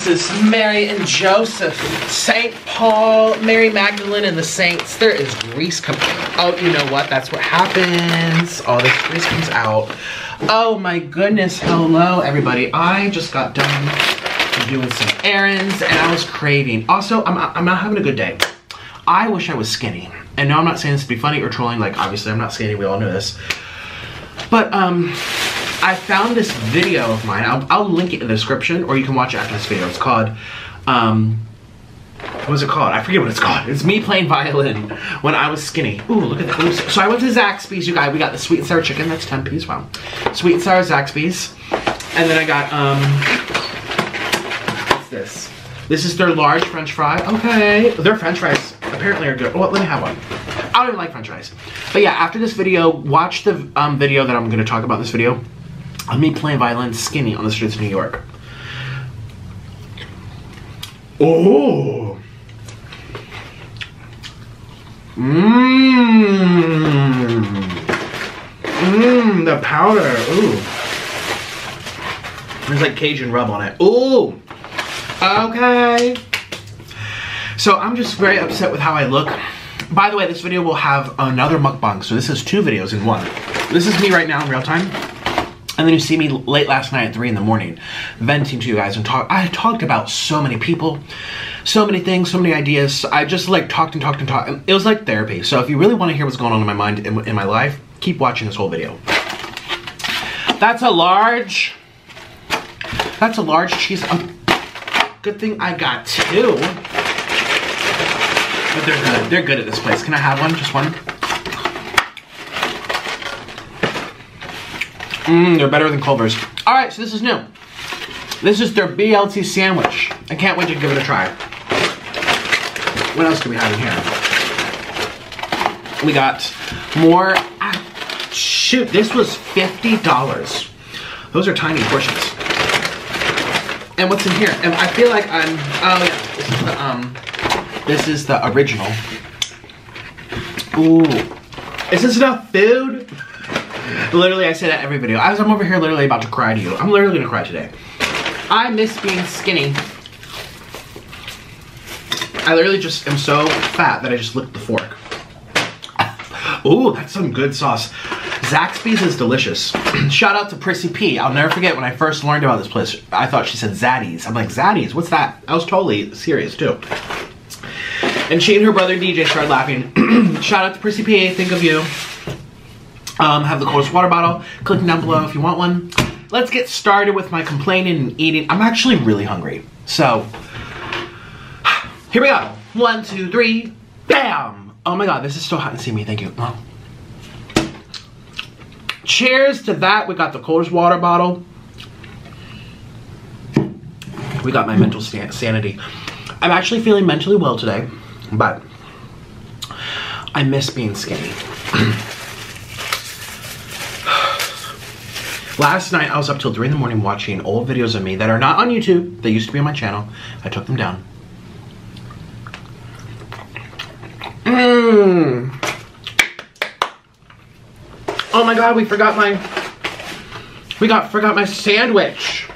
This is Mary and Joseph, St. Paul, Mary Magdalene, and the saints. There is grease coming. Oh, you know what? That's what happens. All this grease comes out. Oh my goodness. Hello, everybody. I just got done doing some errands, and I was craving. Also, I'm not having a good day. I wish I was skinny. And no, I'm not saying this to be funny or trolling. Like, obviously, I'm not skinny. We all know this. But, I found this video of mine. I'll link it in the description, or you can watch it after this video. It's called, what was it called? I forget what it's called. It's me playing violin when I was skinny. Ooh, look at that. So I went to Zaxby's, you guys. We got the sweet and sour chicken. That's 10 piece. Wow. Sweet and sour Zaxby's. And then I got, what's this? This is their large French fry. Okay. Their French fries apparently are good. Oh, let me have one. I don't even like French fries. But yeah, after this video, watch the video that I'm going to talk about in this video. Of me playing violin skinny on the streets of New York. Oh. The powder. Ooh. There's like Cajun rub on it. Ooh. Okay. So I'm just very upset with how I look. By the way, this video will have another mukbang. So this is 2 videos in one. This is me right now in real time. And then you see me late last night at 3 in the morning venting to you guys and I talked about so many people, so many things, so many ideas. I just like talked and talked and talked. It was like therapy. So if you really want to hear what's going on in my mind, in my life, keep watching this whole video. That's a large cheese. Good thing I got 2. But they're good. They're good at this place. Can I have one? Just one? They're better than Culver's. Alright, so this is new. This is their BLT sandwich. I can't wait to give it a try. What else do we have in here? We got more. Shoot, this was $50. Those are tiny portions. And what's in here? And I feel like I'm. Oh yeah, this is the original. Ooh, is this enough food? Literally, I say that every video. I'm over here literally about to cry to you. I'm literally gonna cry today. I miss being skinny. I literally just am so fat that I just licked the fork. Ooh, that's some good sauce. Zaxby's is delicious. Shout out to Prissy P. I'll never forget when I first learned about this place. I thought she said Zaddy's. I'm like, Zaddy's? What's that? I was totally serious too. And she and her brother DJ started laughing. Shout out to Prissy P. Think of you. Have the coldest water bottle. Click down below if you want one. Let's get started with my complaining and eating. I'm actually really hungry. So, here we go. 1, 2, 3, bam! Oh my god, this is so hot and steamy. Thank you. Oh. Cheers to that. We got the coldest water bottle. We got my mental sanity. I'm actually feeling mentally well today, but I miss being skinny. Last night, I was up till 3 in the morning watching old videos of me that are not on YouTube. They used to be on my channel. I took them down. Oh my god, we forgot my sandwich.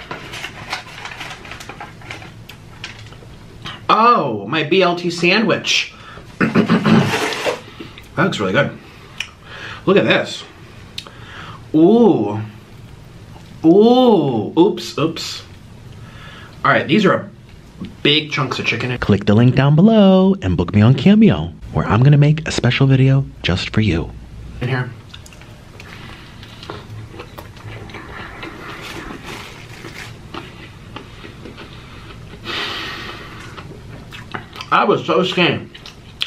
Oh, my BLT sandwich. That looks really good. Look at this. Ooh. Ooh, oops. All right, these are big chunks of chicken. Click the link down below and book me on Cameo, where I'm gonna make a special video just for you. In here. I was so skinny.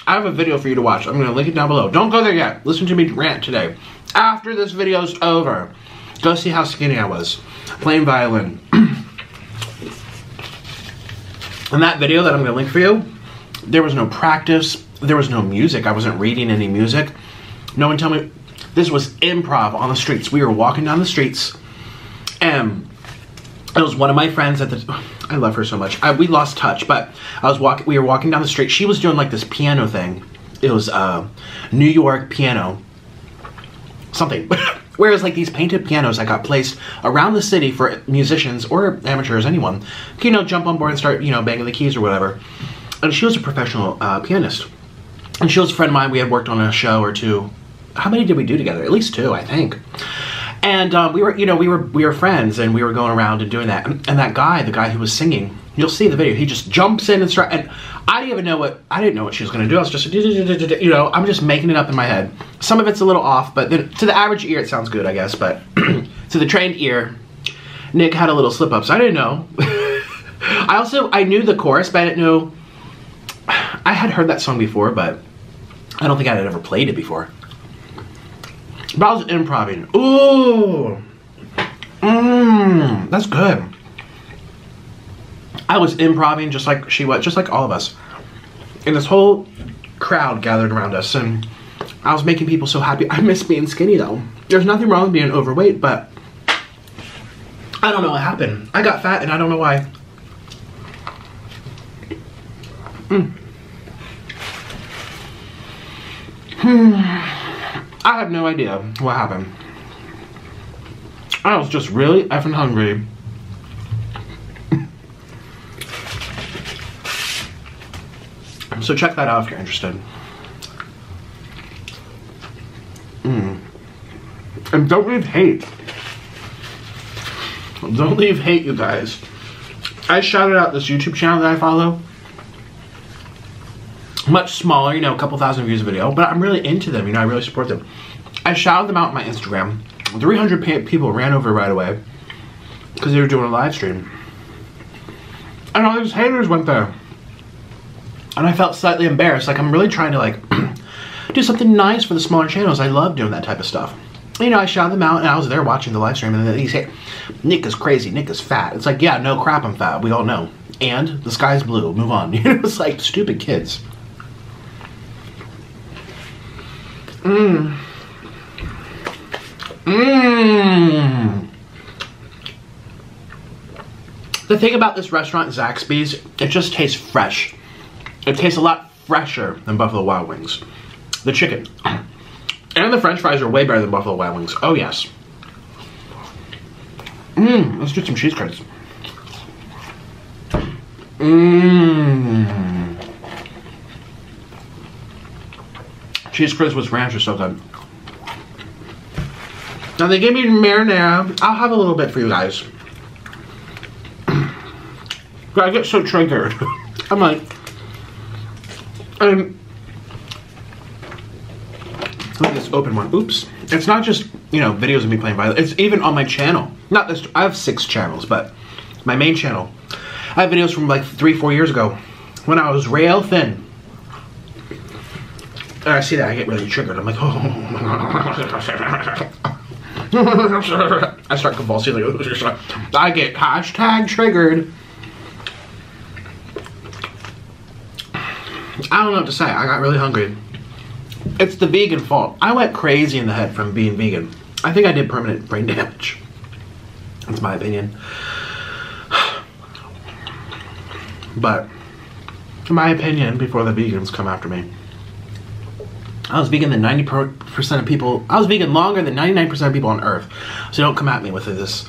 I have a video for you to watch. I'm gonna link it down below. Don't go there yet. Listen to me rant today. After this video's over, go see how skinny I was playing violin. In that video that I'm gonna link for you, there was no practice, there was no music. I wasn't reading any music. No one tell me. This was improv on the streets. We were walking down the streets, and it was one of my friends at the. I love her so much. We lost touch, but we were walking down the street. She was doing like this piano thing. It was New York piano. Something. Whereas like these painted pianos that got placed around the city for musicians or amateurs, anyone, you know, jump on board and start, you know, banging the keys or whatever. And she was a professional pianist. And she was a friend of mine. We had worked on a show or two. How many did we do together? At least 2, I think. And we were, you know, we were friends, and we were going around and doing that. And that guy, the guy who was singing, you'll see the video. He just jumps in and starts. And I didn't know what she was going to do. I was just, you know, I'm just making it up in my head. Some of it's a little off, but to the average ear, it sounds good, I guess. But to the trained ear, Nick had a little slip up, so I didn't know. I knew the chorus, but I didn't know. I had heard that song before, but I don't think I had ever played it before. But I was improvising. Ooh. That's good. I was improvising just like she was, just like all of us. And this whole crowd gathered around us, and I was making people so happy. I miss being skinny though. There's nothing wrong with being overweight, but I don't know what happened. I got fat and I don't know why. I have no idea what happened. I was just really effing hungry. So check that out if you're interested. And don't leave hate. Don't leave hate, you guys. I shouted out this YouTube channel that I follow. Much smaller, you know, a couple thousand views a video, but I'm really into them, you know, I really support them. I shouted them out on my Instagram. 300 people ran over right away because they were doing a live stream. And all these haters went there. And I felt slightly embarrassed, like I'm really trying to like do something nice for the smaller channels. I love doing that type of stuff. You know, I shouted them out and I was there watching the live stream, and then they say, Nick is crazy, Nick is fat. It's like, yeah, no crap, I'm fat, we all know. And the sky's blue, move on. You know, it's like stupid kids. The thing about this restaurant, Zaxby's, it just tastes fresh. It tastes a lot fresher than Buffalo Wild Wings. The chicken. And the french fries are way better than Buffalo Wild Wings. Oh, yes. Let's do some cheese curds. Cheese curds with ranch are so good. Now they gave me marinara. I'll have a little bit for you guys. But I get so triggered. I'm like, let me just open one. Oops. It's not just, you know, videos of me playing violin. It's even on my channel. Not this. I have 6 channels, but my main channel, I have videos from like 3-4 years ago when I was real thin. And I see that, I get really triggered. I'm like, oh. I start convulsing. Like, I get hashtag triggered. I don't know what to say. I got really hungry. It's the vegan fault. I went crazy in the head from being vegan. I think I did permanent brain damage. That's my opinion. But, in my opinion, before the vegans come after me, I was vegan than 90% of people. I was vegan longer than 99% of people on Earth. So don't come at me with this.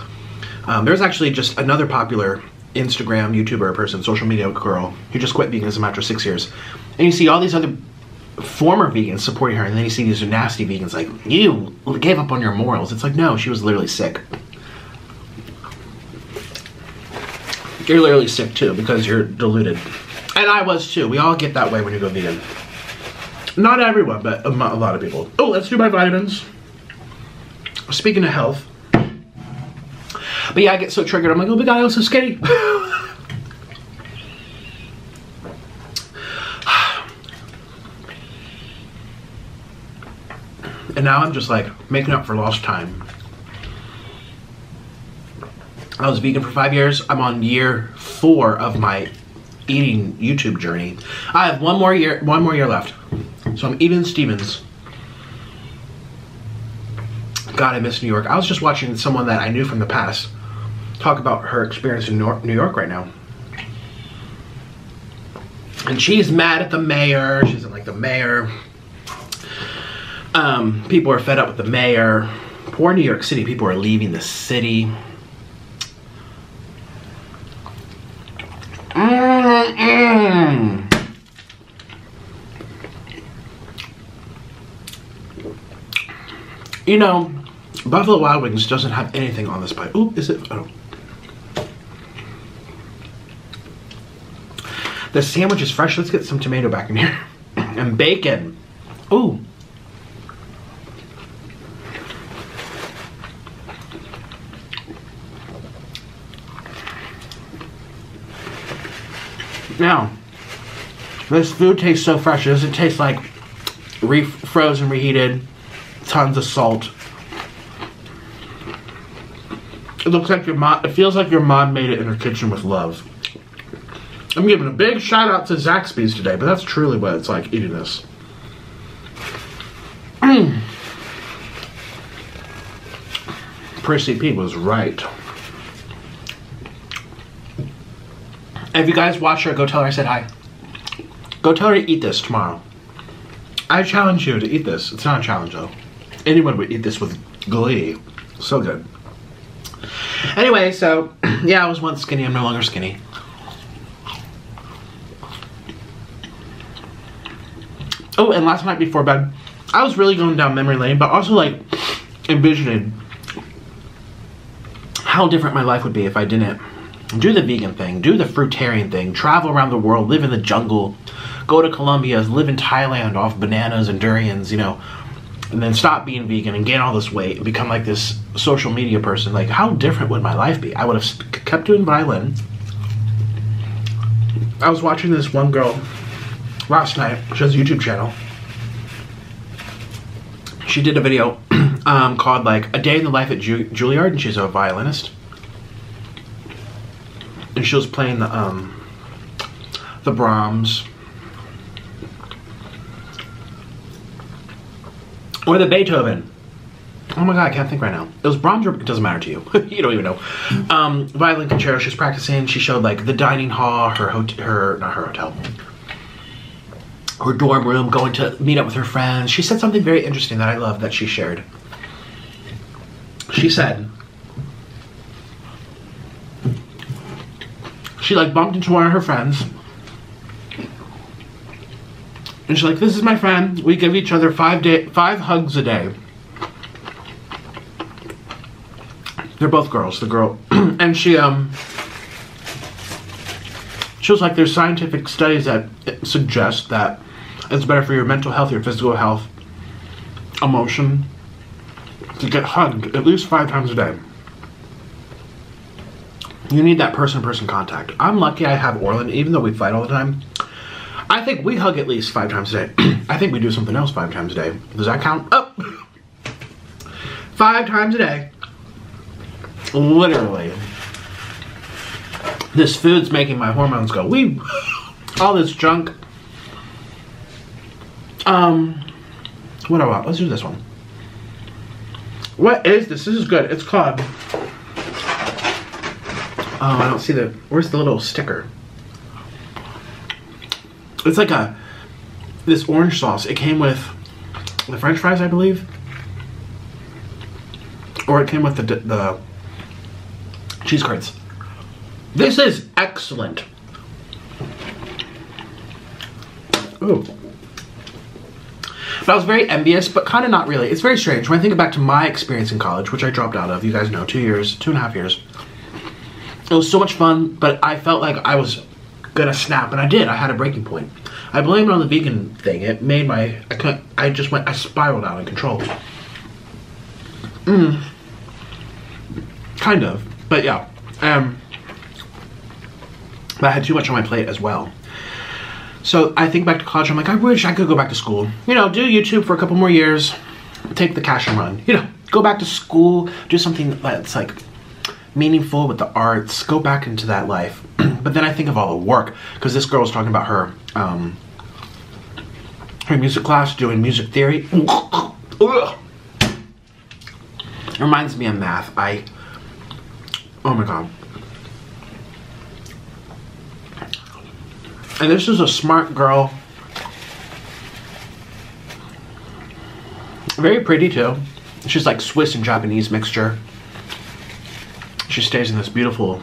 There's actually just another popular Instagram YouTuber person, social media girl, who just quit veganism after 6 years. And you see all these other former vegans supporting her, and then you see these nasty vegans like, you gave up on your morals. It's like, no, she was literally sick. You're literally sick too because you're deluded. And I was too. We all get that way when you go vegan. Not everyone, but a lot of people. Oh, let's do my vitamins. Speaking of health. But yeah, I get so triggered. I'm like, oh my god, I was so skinny. And now I'm just like making up for lost time. I was vegan for 5 years. I'm on year 4 of my eating YouTube journey. I have one more year left. So I'm eating Stevens. God, I miss New York. I was just watching someone that I knew from the past talk about her experience in New York right now. And she's mad at the mayor. She doesn't like the mayor. People are fed up with the mayor. Poor New York City. People are leaving the city. You know, Buffalo Wild Wings doesn't have anything on this bite. Ooh, is it? Oh. The sandwich is fresh. Let's get some tomato back in here. And bacon. Ooh. Now, this food tastes so fresh. It doesn't taste like frozen, reheated, tons of salt. It looks like your mom, it feels like your mom made it in her kitchen with love. I'm giving a big shout out to Zaxby's today, but that's truly what it's like eating this. Prissy P was right. If you guys watch her, go tell her I said hi. Go tell her to eat this tomorrow. I challenge you to eat this. It's not a challenge though. Anyone would eat this with glee. So good. Anyway, so yeah, I was once skinny. I'm no longer skinny. Oh, and last night before bed, I was really going down memory lane, but also like envisioning how different my life would be if I didn't do the vegan thing, do the fruitarian thing, travel around the world, live in the jungle, go to Colombia, live in Thailand off bananas and durians, you know, and then stop being vegan and gain all this weight and become like this social media person. Like, how different would my life be? I would have kept doing violin. I was watching this one girl last night. She has a YouTube channel. She did a video called like A Day in the Life at Juilliard, and she's a violinist. And she was playing the Brahms or the Beethoven. Oh my god, I can't think right now. It was Brahms, or it doesn't matter to you. You don't even know. Violin concerto. She was practicing. She showed like the dining hall, her dorm room, going to meet up with her friends. She said something very interesting that I love that she shared. She said, she like bumped into one of her friends, and she's like, "This is my friend. We give each other 5 hugs a day." They're both girls. The girl, and she was like, "There's scientific studies that suggest that it's better for your mental health, your physical health, emotion, to get hugged at least 5 times a day." You need that person-to-person contact. I'm lucky I have Orland, even though we fight all the time. I think we hug at least 5 times a day. I think we do something else 5 times a day. Does that count? Oh! 5 times a day. Literally. This food's making my hormones go, wee! All this junk. What do I want? Let's do this one. What is this? This is good. It's called... Oh, I don't see the... Where's the little sticker? It's like this orange sauce. It came with the French fries, I believe. Or it came with the cheese curds. This is excellent. Ooh. But I was very envious, but kind of not really. It's very strange. When I think back to my experience in college, which I dropped out of, you guys know, 2.5 years. It was so much fun, but I felt like I was gonna snap, and I did. I had a breaking point. I blamed it on the vegan thing. It made my, I spiraled out of control. Kind of, but yeah. But I had too much on my plate as well. So I think back to college, I'm like, I wish I could go back to school. You know, do YouTube for a couple more years, take the cash and run. You know, go back to school, do something that's like meaningful with the arts, go back into that life. But then I think of all the work, because this girl was talking about her her music class, doing music theory. It reminds me of math. Oh my god. And this is a smart girl. Very pretty too. She's like Swiss and Japanese mixture. She stays in this beautiful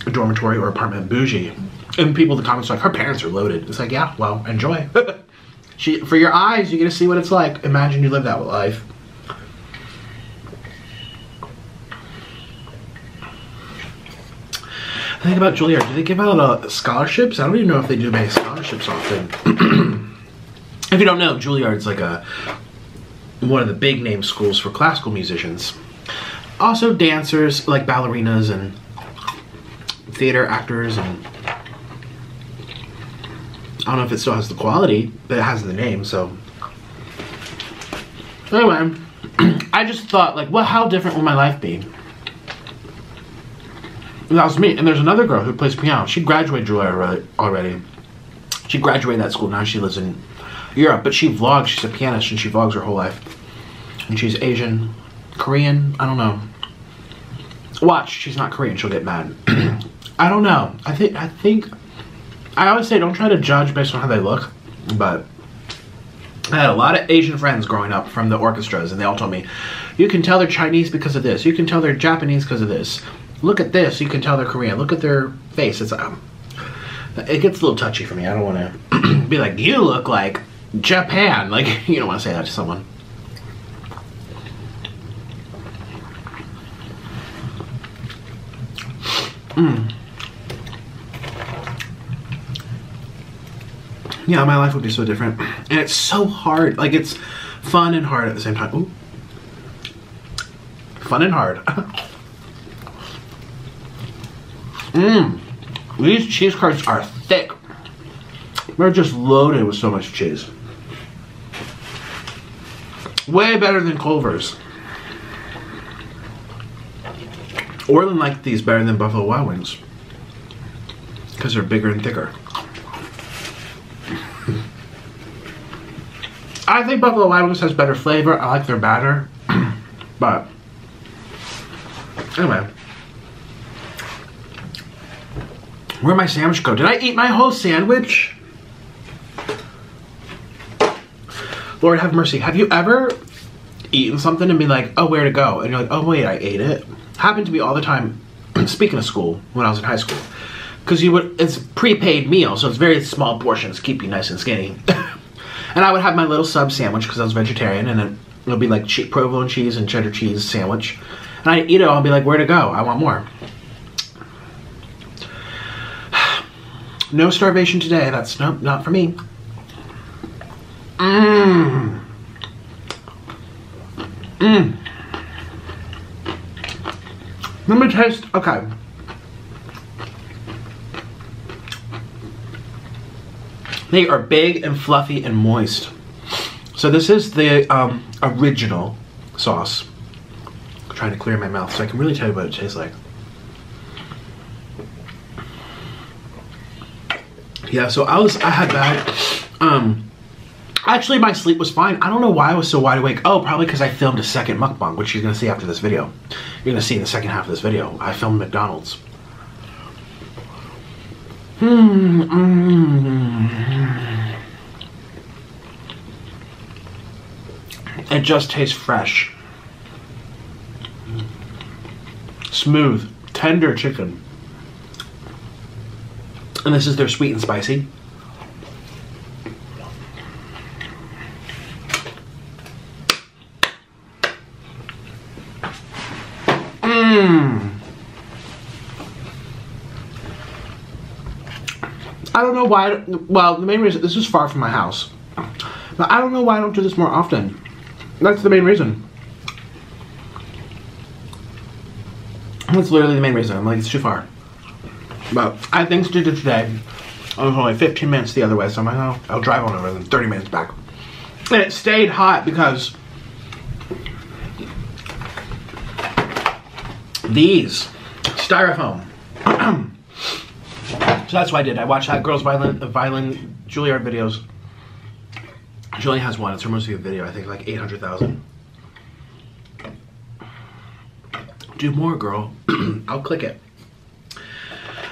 dormitory or apartment, bougie. And people in the comments are like, her parents are loaded. It's like, yeah, well, enjoy. For your eyes, you get to see what it's like. Imagine you live that life. The thing about Juilliard, do they give out scholarships? I don't even know if they do many scholarships often. If you don't know, Juilliard's like one of the big name schools for classical musicians. Also dancers, like ballerinas and theater actors, and I don't know if it still has the quality, but it has the name, so. Anyway, I just thought, like, well, how different will my life be? And that was me. And there's another girl who plays piano. She graduated Juilliard already. She graduated that school. Now she lives in Europe, but she vlogs. She's a pianist, and she vlogs her whole life. And she's Asian, Korean, I don't know. Watch, she's not Korean, she'll get mad. I don't know. I think I always say don't try to judge based on how they look, but I had a lot of Asian friends growing up from the orchestras, and they all told me, you can tell they're Chinese because of this, you can tell they're Japanese because of this, look at this, you can tell they're Korean, look at their face. It's it gets a little touchy for me. I don't want to be like, you look like Japan. Like, you don't want to say that to someone. Yeah, my life would be so different. And it's so hard. Like, it's fun and hard at the same time. Ooh. Fun and hard. These cheese curds are thick. They're just loaded with so much cheese. Way better than Culver's. Orland liked these better than Buffalo Wild Wings because they're bigger and thicker. I think Buffalo Wild Wings has better flavor. I like their batter. But anyway, where'd my sandwich go? Did I eat my whole sandwich? Lord have mercy. Have you ever eaten something and be like, oh, where'd it go? And you're like, oh wait, I ate it. Happened to me all the time, speaking of school, when I was in high school. Because it's prepaid meal, so it's very small portions, keep you nice and skinny. And I would have my little sub sandwich because I was vegetarian, and it'll be like provolone cheese and cheddar cheese sandwich. And I'd eat it all and be like, where'd it go? I want more. No starvation today. That's not for me. Let me taste. Okay. They are big and fluffy and moist. So this is the original sauce. I'm trying to clear my mouth so I can really tell you what it tastes like. Yeah, so I had bad. Actually, my sleep was fine. I don't know why I was so wide awake. Oh, probably because I filmed a second mukbang, which you're gonna see after this video. You're gonna see in the second half of this video. I filmed McDonald's. It just tastes fresh. Smooth, tender chicken. And this is their sweet and spicy. I don't know why, well, the main reason, this is far from my house. But I don't know why I don't do this more often. That's the main reason. That's literally the main reason. I'm like, it's too far. But I think to do today, I was only 15 minutes the other way, so I'm like, oh, I'll drive on over and 30 minutes back. And it stayed hot because these styrofoam. So that's what I did. I watched that girl's violin Juilliard videos. She only has one. It's her most viewed video. I think like 800,000. Do more, girl. I'll click it.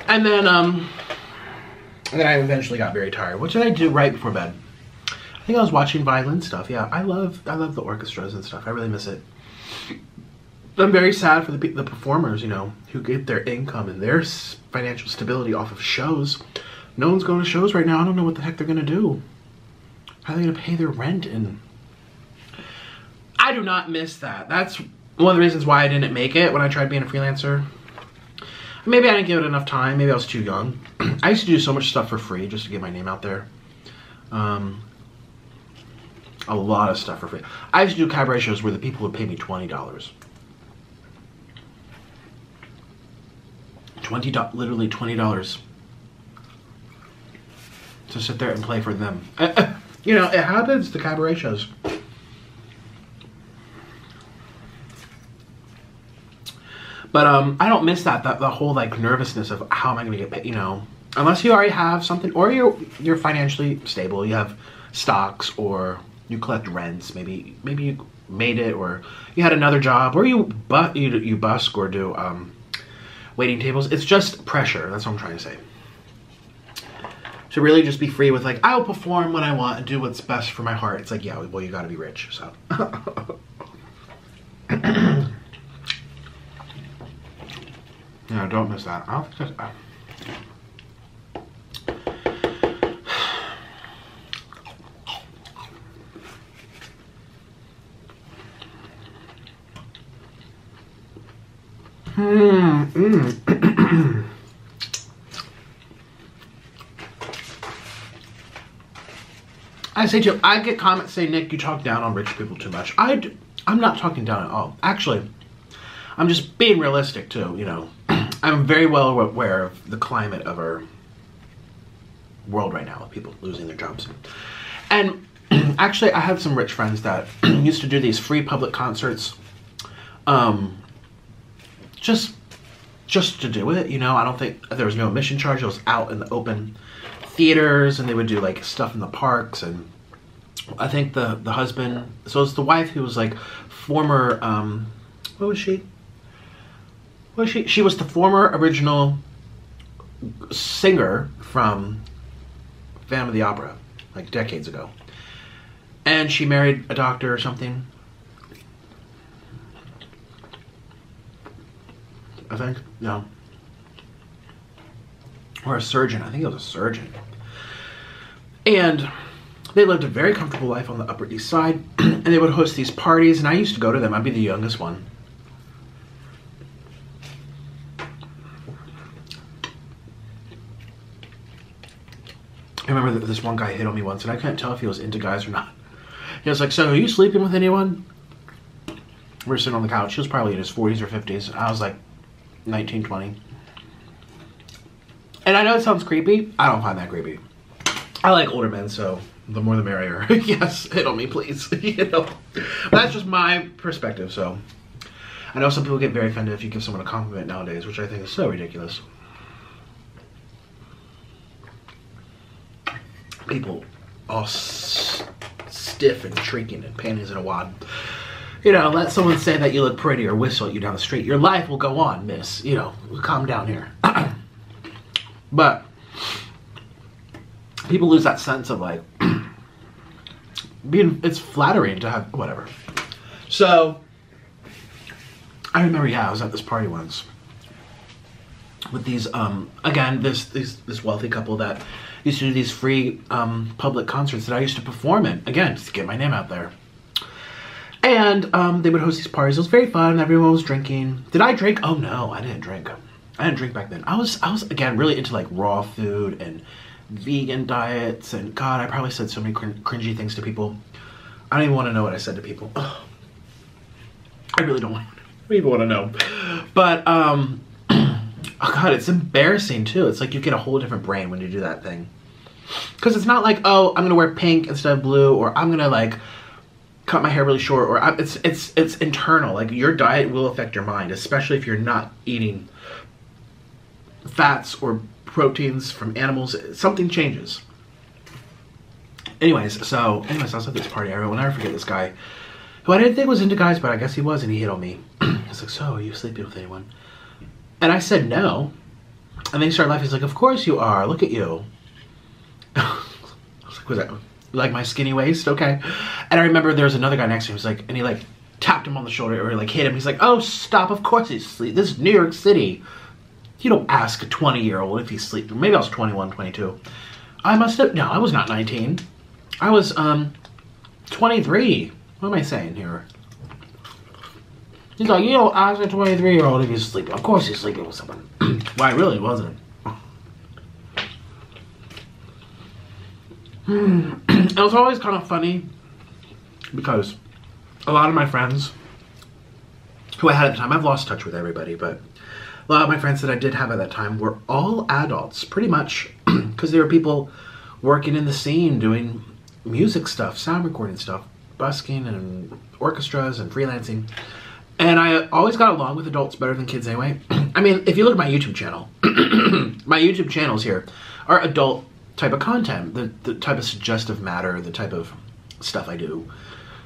And then I eventually got very tired. What did I do right before bed? I think I was watching violin stuff. Yeah, I love the orchestras and stuff. I really miss it. I'm very sad for the performers, you know, who get their income and their financial stability off of shows. No one's going to shows right now. I don't know what the heck they're going to do. How are they going to pay their rent? And I do not miss that. That's one of the reasons why I didn't make it when I tried being a freelancer. Maybe I didn't give it enough time. Maybe I was too young. I used to do so much stuff for free just to get my name out there. A lot of stuff for free. I used to do cabaret shows where the people would pay me $20. Literally $20 to sit there and play for them. You know, it happens to cabaret shows. But I don't miss that the whole like nervousness of how am I gonna get paid, you know, unless you already have something, or you're financially stable, you have stocks, or you collect rents, maybe you made it, or you had another job, or you busk or do waiting tables. It's just pressure. That's what I'm trying to say. To really just be free with like, I'll perform when I want and do what's best for my heart. It's like, yeah, well, you gotta be rich, so. Yeah, don't miss that. I don't think that's... I say too, I get comments saying, Nick, you talk down on rich people too much. I'm not talking down at all. Actually, I'm just being realistic too, you know. I'm very well aware of the climate of our world right now, with people losing their jobs. And actually, I have some rich friends that used to do these free public concerts, just to do it, you know. I don't think there was no admission charge. It was out in the open theaters, and they would do like stuff in the parks. And I think the husband, so it's the wife who was like former, what was she? She was the former original singer from Phantom of the Opera, like decades ago. And she married a doctor or something, I think. No. Or a surgeon. I think it was a surgeon. And they lived a very comfortable life on the Upper East Side. And they would host these parties, and I used to go to them. I'd be the youngest one. I remember that this one guy hit on me once, and I couldn't tell if he was into guys or not. He was like, so are you sleeping with anyone? We were sitting on the couch. He was probably in his 40s or 50s. I was like 19, 20. And I know it sounds creepy. I don't find that creepy. I like older men, so the more the merrier. Yes, hit on me, please. You know, that's just my perspective. So I know some people get very offended if you give someone a compliment nowadays, which I think is so ridiculous. People all stiff and shrieking and panties in a wad. You know, let someone say that you look pretty or whistle at you down the street. Your life will go on, miss. You know, calm down here. But people lose that sense of like it's flattering to have whatever. So I remember, yeah, I was at this party once with these again, this wealthy couple that used to do these free public concerts that I used to perform in, again, just to get my name out there. And they would host these parties. It was very fun. Everyone was drinking. Did I drink? Oh no, I didn't drink. I didn't drink back then. I was again really into like raw food and vegan diets, and God, I probably said so many cringy things to people. I don't even want to know what I said to people. Ugh. I really don't want people want to know. But oh God, it's embarrassing too. It's like you get a whole different brain when you do that thing. Because it's not like, oh, I'm gonna wear pink instead of blue, or I'm gonna like cut my hair really short, or it's internal. Like your diet will affect your mind, especially if you're not eating fats or proteins from animals. Something changes. Anyways, I was at this party. I will never forget this guy, who I didn't think was into guys, but I guess he was, and he hit on me. He's like, so, are you sleeping with anyone? And I said no. And then he started laughing. He's like, of course you are. Look at you. I was like, was that like my skinny waist? Okay. And I remember there was another guy next to me. He was like, and he like tapped him on the shoulder or like hit him. He's like, oh, stop, of course he's asleep. This is New York City. You don't ask a 20-year-old if he's sleeping. Maybe I was 21, 22. I must have, no, I was not 19. I was 23. What am I saying here? He's like, you don't ask a 23-year-old if he's sleeping. Of course he's sleeping with someone. Well, I really wasn't. It was always kind of funny because a lot of my friends who I had at the time, I've lost touch with everybody, but a lot of my friends that I did have at that time were all adults, pretty much, because they were people working in the scene, doing music stuff, sound recording stuff, busking and orchestras and freelancing. And I always got along with adults better than kids anyway. I mean, if you look at my YouTube channel, my YouTube channels here are adult type of content, the type of suggestive matter, the type of stuff I do.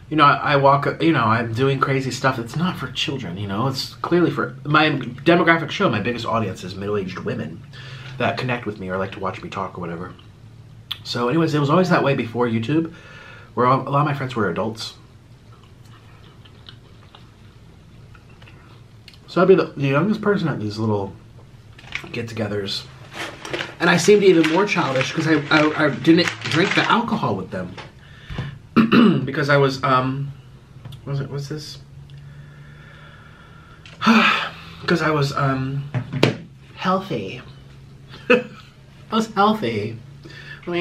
You know, I walk, you know, I'm doing crazy stuff that's not for children, you know, it's clearly for my demographic show. My biggest audience is middle-aged women that connect with me or like to watch me talk or whatever. So anyways, it was always that way before YouTube, where a lot of my friends were adults. So I'd be the youngest person at these little get-togethers. And I seemed even more childish because I didn't drink the alcohol with them. Because I was, what's this? Because I was, healthy. I was healthy. I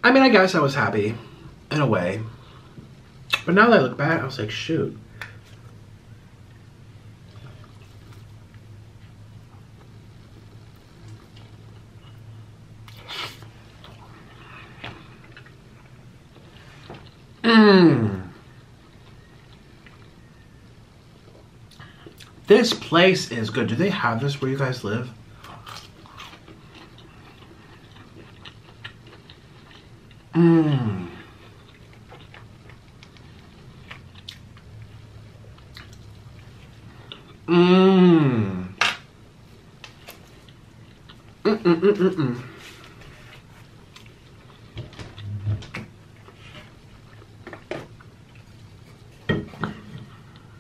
mean, I guess I was happy, in a way. But now that I look back, I was like, shoot. This place is good. Do they have this where you guys live?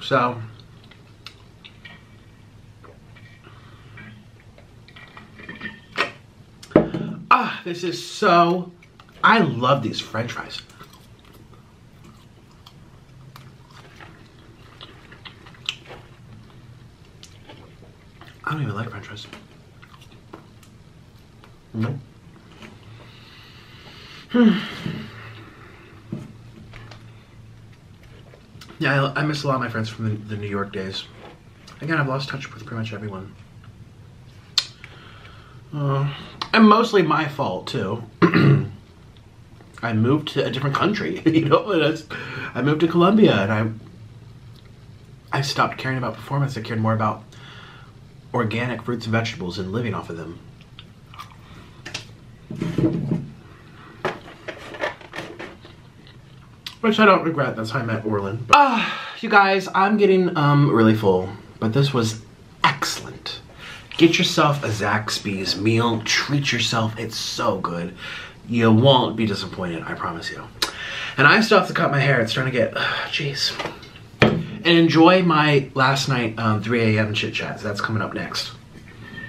So this is so, I love these French fries. I don't even like French fries. Nope. Yeah, I miss a lot of my friends from the New York days. Again, I've lost touch with pretty much everyone. And mostly my fault too. I moved to a different country, you know. I moved to Colombia, and I stopped caring about performance. I cared more about organic fruits and vegetables and living off of them. Which I don't regret. That's how I met Orlin. You guys, I'm getting really full, but this was excellent. Get yourself a Zaxby's meal. Treat yourself. It's so good. You won't be disappointed, I promise you. And I still have to cut my hair. It's starting to get, jeez. And enjoy my last night 3 a.m. chit chat. So that's coming up next.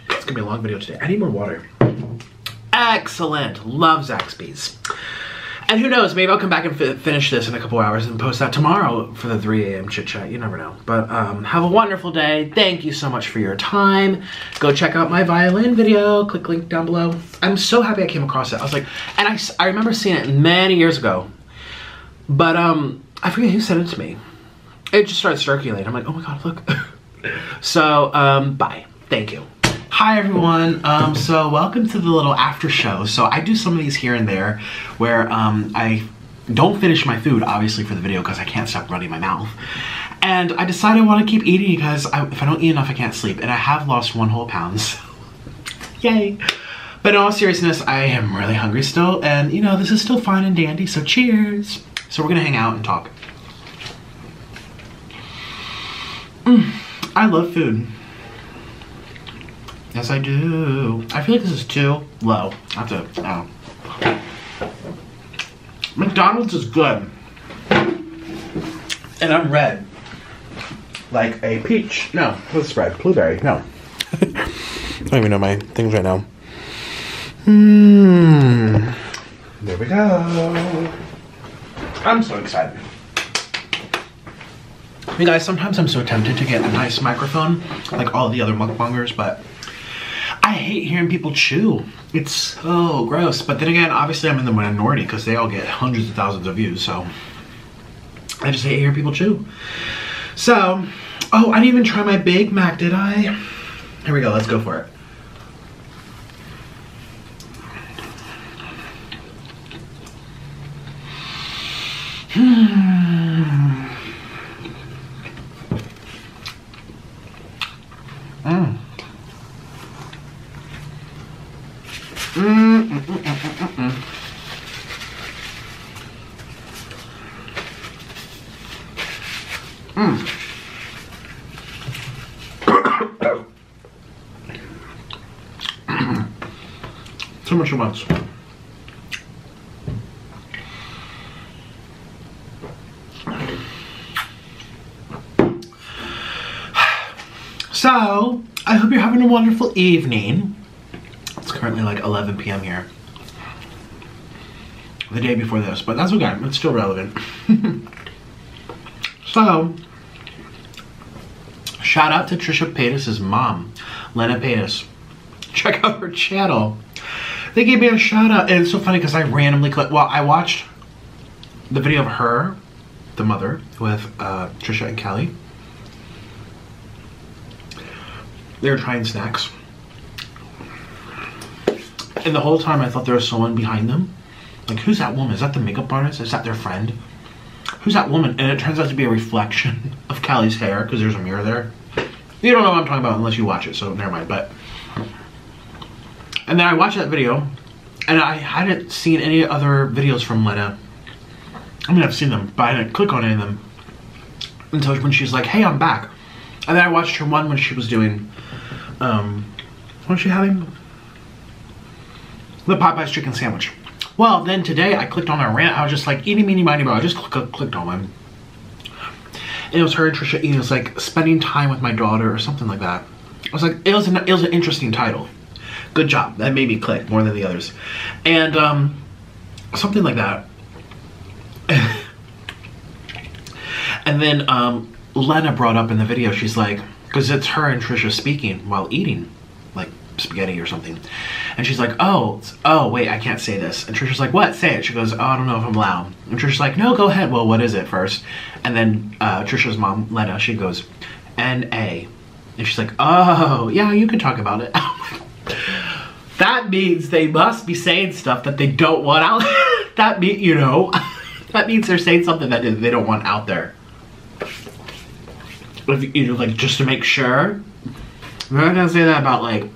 It's gonna be a long video today. I need more water. Excellent. Love Zaxby's. And who knows, maybe I'll come back and finish this in a couple hours and post that tomorrow for the 3 a.m. chit chat. You never know. But have a wonderful day. Thank you so much for your time. Go check out my violin video. Click link down below. I'm so happy I came across it. I was like, and I remember seeing it many years ago. But I forget who sent it to me. It just started circulating. I'm like, oh my god, look. So, bye. Thank you. Hi everyone, so welcome to the little after show. So I do some of these here and there where I don't finish my food, obviously, for the video because I can't stop running my mouth. And I decided I want to keep eating because if I don't eat enough, I can't sleep. And I have lost 1 whole pound, so yay. But in all seriousness, I am really hungry still. And you know, this is still fine and dandy, so cheers. So we're gonna hang out and talk. I love food. Yes, I do. I feel like this is too low. I have to, McDonald's is good. And I'm red. Like a peach. No, what's red? Blueberry. No. I don't even know my things right now. There we go. I'm so excited. You guys, sometimes I'm so tempted to get a nice microphone, like all the other mukbangers, but I hate hearing people chew. It's so gross. But then again, obviously I'm in the minority because they all get hundreds of thousands of views, so I just hate hearing people chew. So, oh, I didn't even try my Big Mac, did I? Here we go, let's go for it. Too much at once. So, I hope you're having a wonderful evening. It's currently like 11 p.m. here. The day before this, but that's okay. It's still relevant. So, shout out to Trisha Paytas's mom, Lena Paytas. Check out her channel. They gave me a shout out, and it's so funny because I randomly clicked. Well, I watched the video of her, the mother, with Trisha and Kelly. They were trying snacks, and the whole time I thought there was someone behind them. Like, who's that woman? Is that the makeup artist? Is that their friend? Who's that woman? And it turns out to be a reflection of Callie's hair because there's a mirror there. You don't know what I'm talking about unless you watch it, so never mind. But and then I watched that video, and I hadn't seen any other videos from Lena. I mean, I've seen them, but I didn't click on any of them until when she's like, "Hey, I'm back." And then I watched her one when she was doing, what was she having? The Popeye's chicken sandwich. Well, then today I clicked on her rant. I was just like, eeny, meeny, miny, moe. I just clicked on one. And it was her and Trisha eating. It was like spending time with my daughter or something like that. I was like, it was an interesting title. Good job. That made me click more than the others. And something like that. And then Lena brought up in the video, she's like, because it's her and Trisha speaking while eating like spaghetti or something. And she's like, oh, wait, I can't say this. And Trisha's like, what? Say it. She goes, oh, I don't know if I'm allowed. And Trisha's like, no, go ahead. Well, what is it first? And then Trisha's mom, Lena, she goes, N-A. And she's like, oh, yeah, you can talk about it. That means they must be saying stuff that they don't want out. That means, you know, that means they're saying something that they don't want out there. If, you know, like, just to make sure. They're not gonna say that about, like,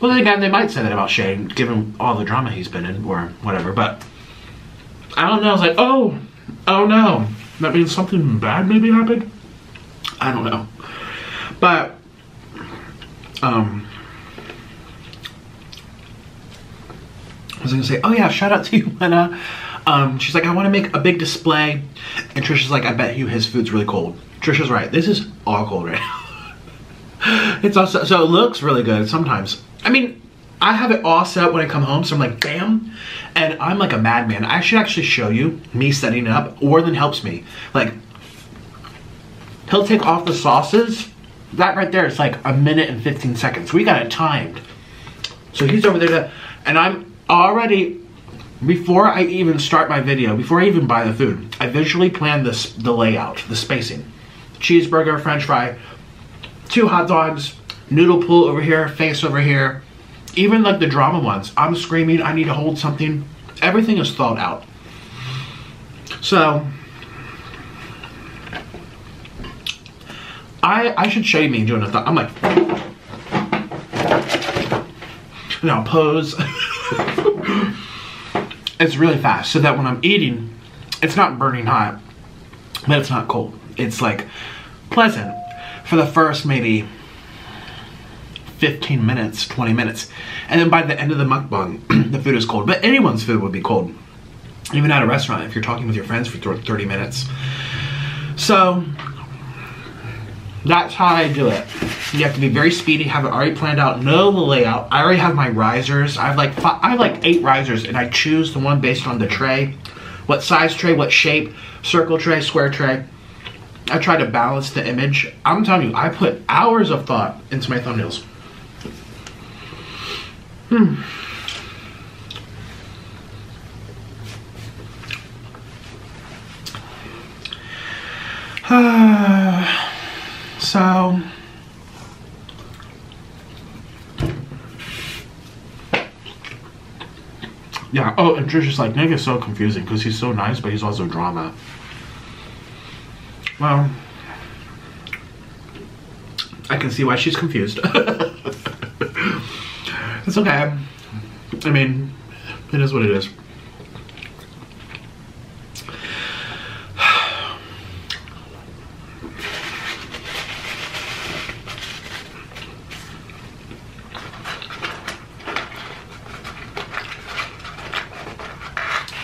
well, then again, they might say that about Shane, given all the drama he's been in, or whatever, but I don't know. I was like, oh no. That means something bad maybe happened? I don't know. But, I was gonna say, oh yeah, shout out to you, Lena. She's like, I want to make a big display. And Trisha's like, I bet you his food's really cold. Trisha's right. This is all cold right now. It's also, so it looks really good sometimes. I mean, I have it all set up when I come home, so I'm like, bam. And I'm like a madman. I should actually show you me setting it up. Orlin helps me. Like, he'll take off the sauces. That right there is like 1 minute and 15 seconds. We got it timed. So he's over there, and I'm already, before I even start my video, before I even buy the food, I visually plan the layout, the spacing. Cheeseburger, French fry, 2 hot dogs, noodle pool over here, face over here. Even like the drama ones, I'm screaming, I need to hold something. Everything is thought out. So, I should show you me doing a thought. I'm like, now pose. It's really fast, so that when I'm eating, it's not burning hot, but it's not cold. It's like pleasant for the first maybe 15 minutes, 20 minutes. And then by the end of the mukbang, the food is cold. But anyone's food would be cold. Even at a restaurant, if you're talking with your friends for 30 minutes. So, that's how I do it. You have to be very speedy, have it already planned out, know the layout. I already have my risers. I have like 8 risers, and I choose the one based on the tray. What size tray, what shape, circle tray, square tray. I try to balance the image. I'm telling you, I put hours of thought into my thumbnails. So yeah. Oh, and Trish is like, Nick is so confusing because he's so nice, but he's also drama. Well, I can see why she's confused. It's okay. I mean, it is what it is.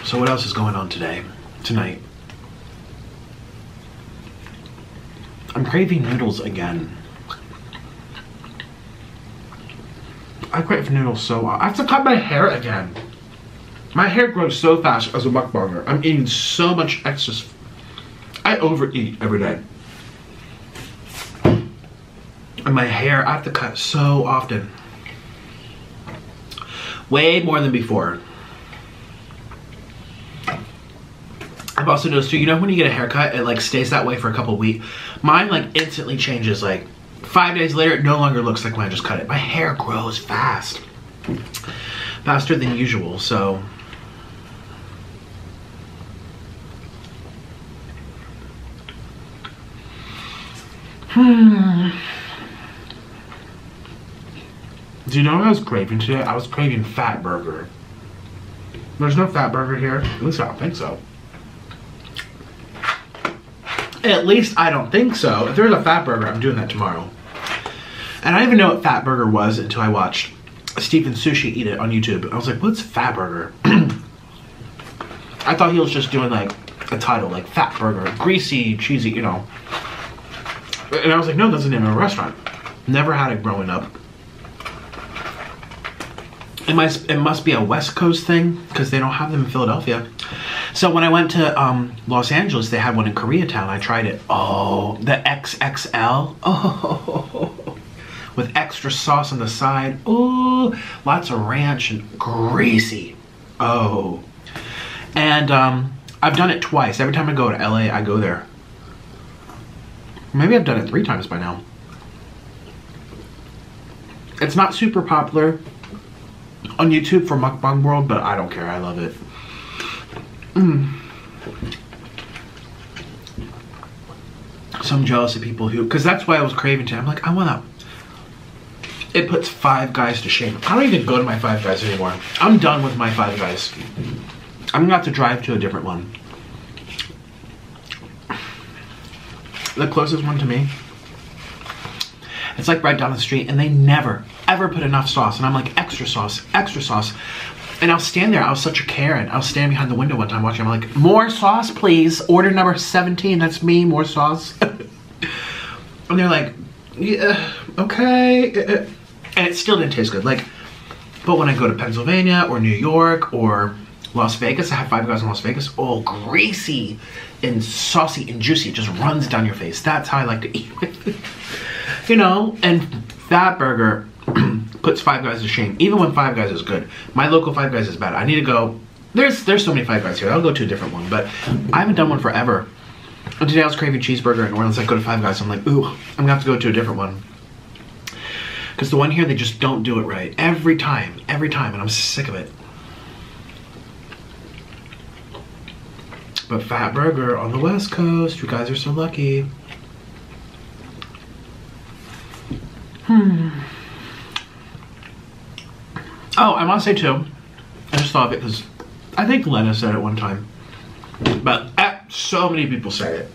So what else is going on tonight? I'm craving noodles again. I crave noodles so I have to cut my hair again. My hair grows so fast as a mukbanger. I'm eating so much excess. I overeat every day. And my hair, I have to cut so often. Way more than before. I've also noticed too, you know when you get a haircut, it like stays that way for a couple weeks. Mine like instantly changes, like 5 days later, it no longer looks like when I just cut it. My hair grows fast. Faster than usual, so. Do you know what I was craving today? I was craving fat burger. There's no fat burger here. At least I don't think so. At least I don't think so. If there's a fat burger, I'm doing that tomorrow. And I didn't even know what fat burger was until I watched Stephen Sushi eat it on YouTube. I was like, what's fat burger? I thought he was just doing like a title, like fat burger, greasy, cheesy, you know. And I was like, no, that's the name of a restaurant. Never had it growing up. It must be a West Coast thing because they don't have them in Philadelphia. So when I went to Los Angeles, they had one in Koreatown. I tried it. Oh, the XXL. Oh, with extra sauce on the side. Oh, lots of ranch and greasy. Oh, and I've done it twice. Every time I go to LA, I go there. Maybe I've done it 3 times by now. It's not super popular on YouTube for Mukbang World, but I don't care. I love it. So I'm jealous of people who, because that's why I was craving today. I'm like, I want to. It puts Five Guys to shame. I don't even go to my Five Guys anymore. I'm done with my Five Guys. I'm gonna have to drive to a different one. The closest one to me, it's like right down the street, and they never ever put enough sauce, and I'm like, extra sauce, extra sauce. And I'll stand there. I was such a Karen. I was standing behind the window one time watching. I'm like, more sauce, please. Order number 17. That's me. More sauce. And they're like, yeah, okay. And it still didn't taste good. Like, but when I go to Pennsylvania or New York or Las Vegas, I have Five Guys in Las Vegas. Oh, greasy and saucy and juicy. It just runs down your face. That's how I like to eat. You know, and Fat Burger puts Five Guys to shame, even when Five Guys is good. My local Five Guys is bad. I need to go. There's so many Five Guys here. I'll go to a different one, but I haven't done one forever. And today I was craving cheeseburger, and once I go to Five Guys, I'm like, ooh, I'm gonna have to go to a different one. Because the one here, they just don't do it right. Every time, and I'm sick of it. But Fat Burger on the West Coast, you guys are so lucky. Oh, I want to say too, I just thought of it because I think Lena said it one time, but so many people say it.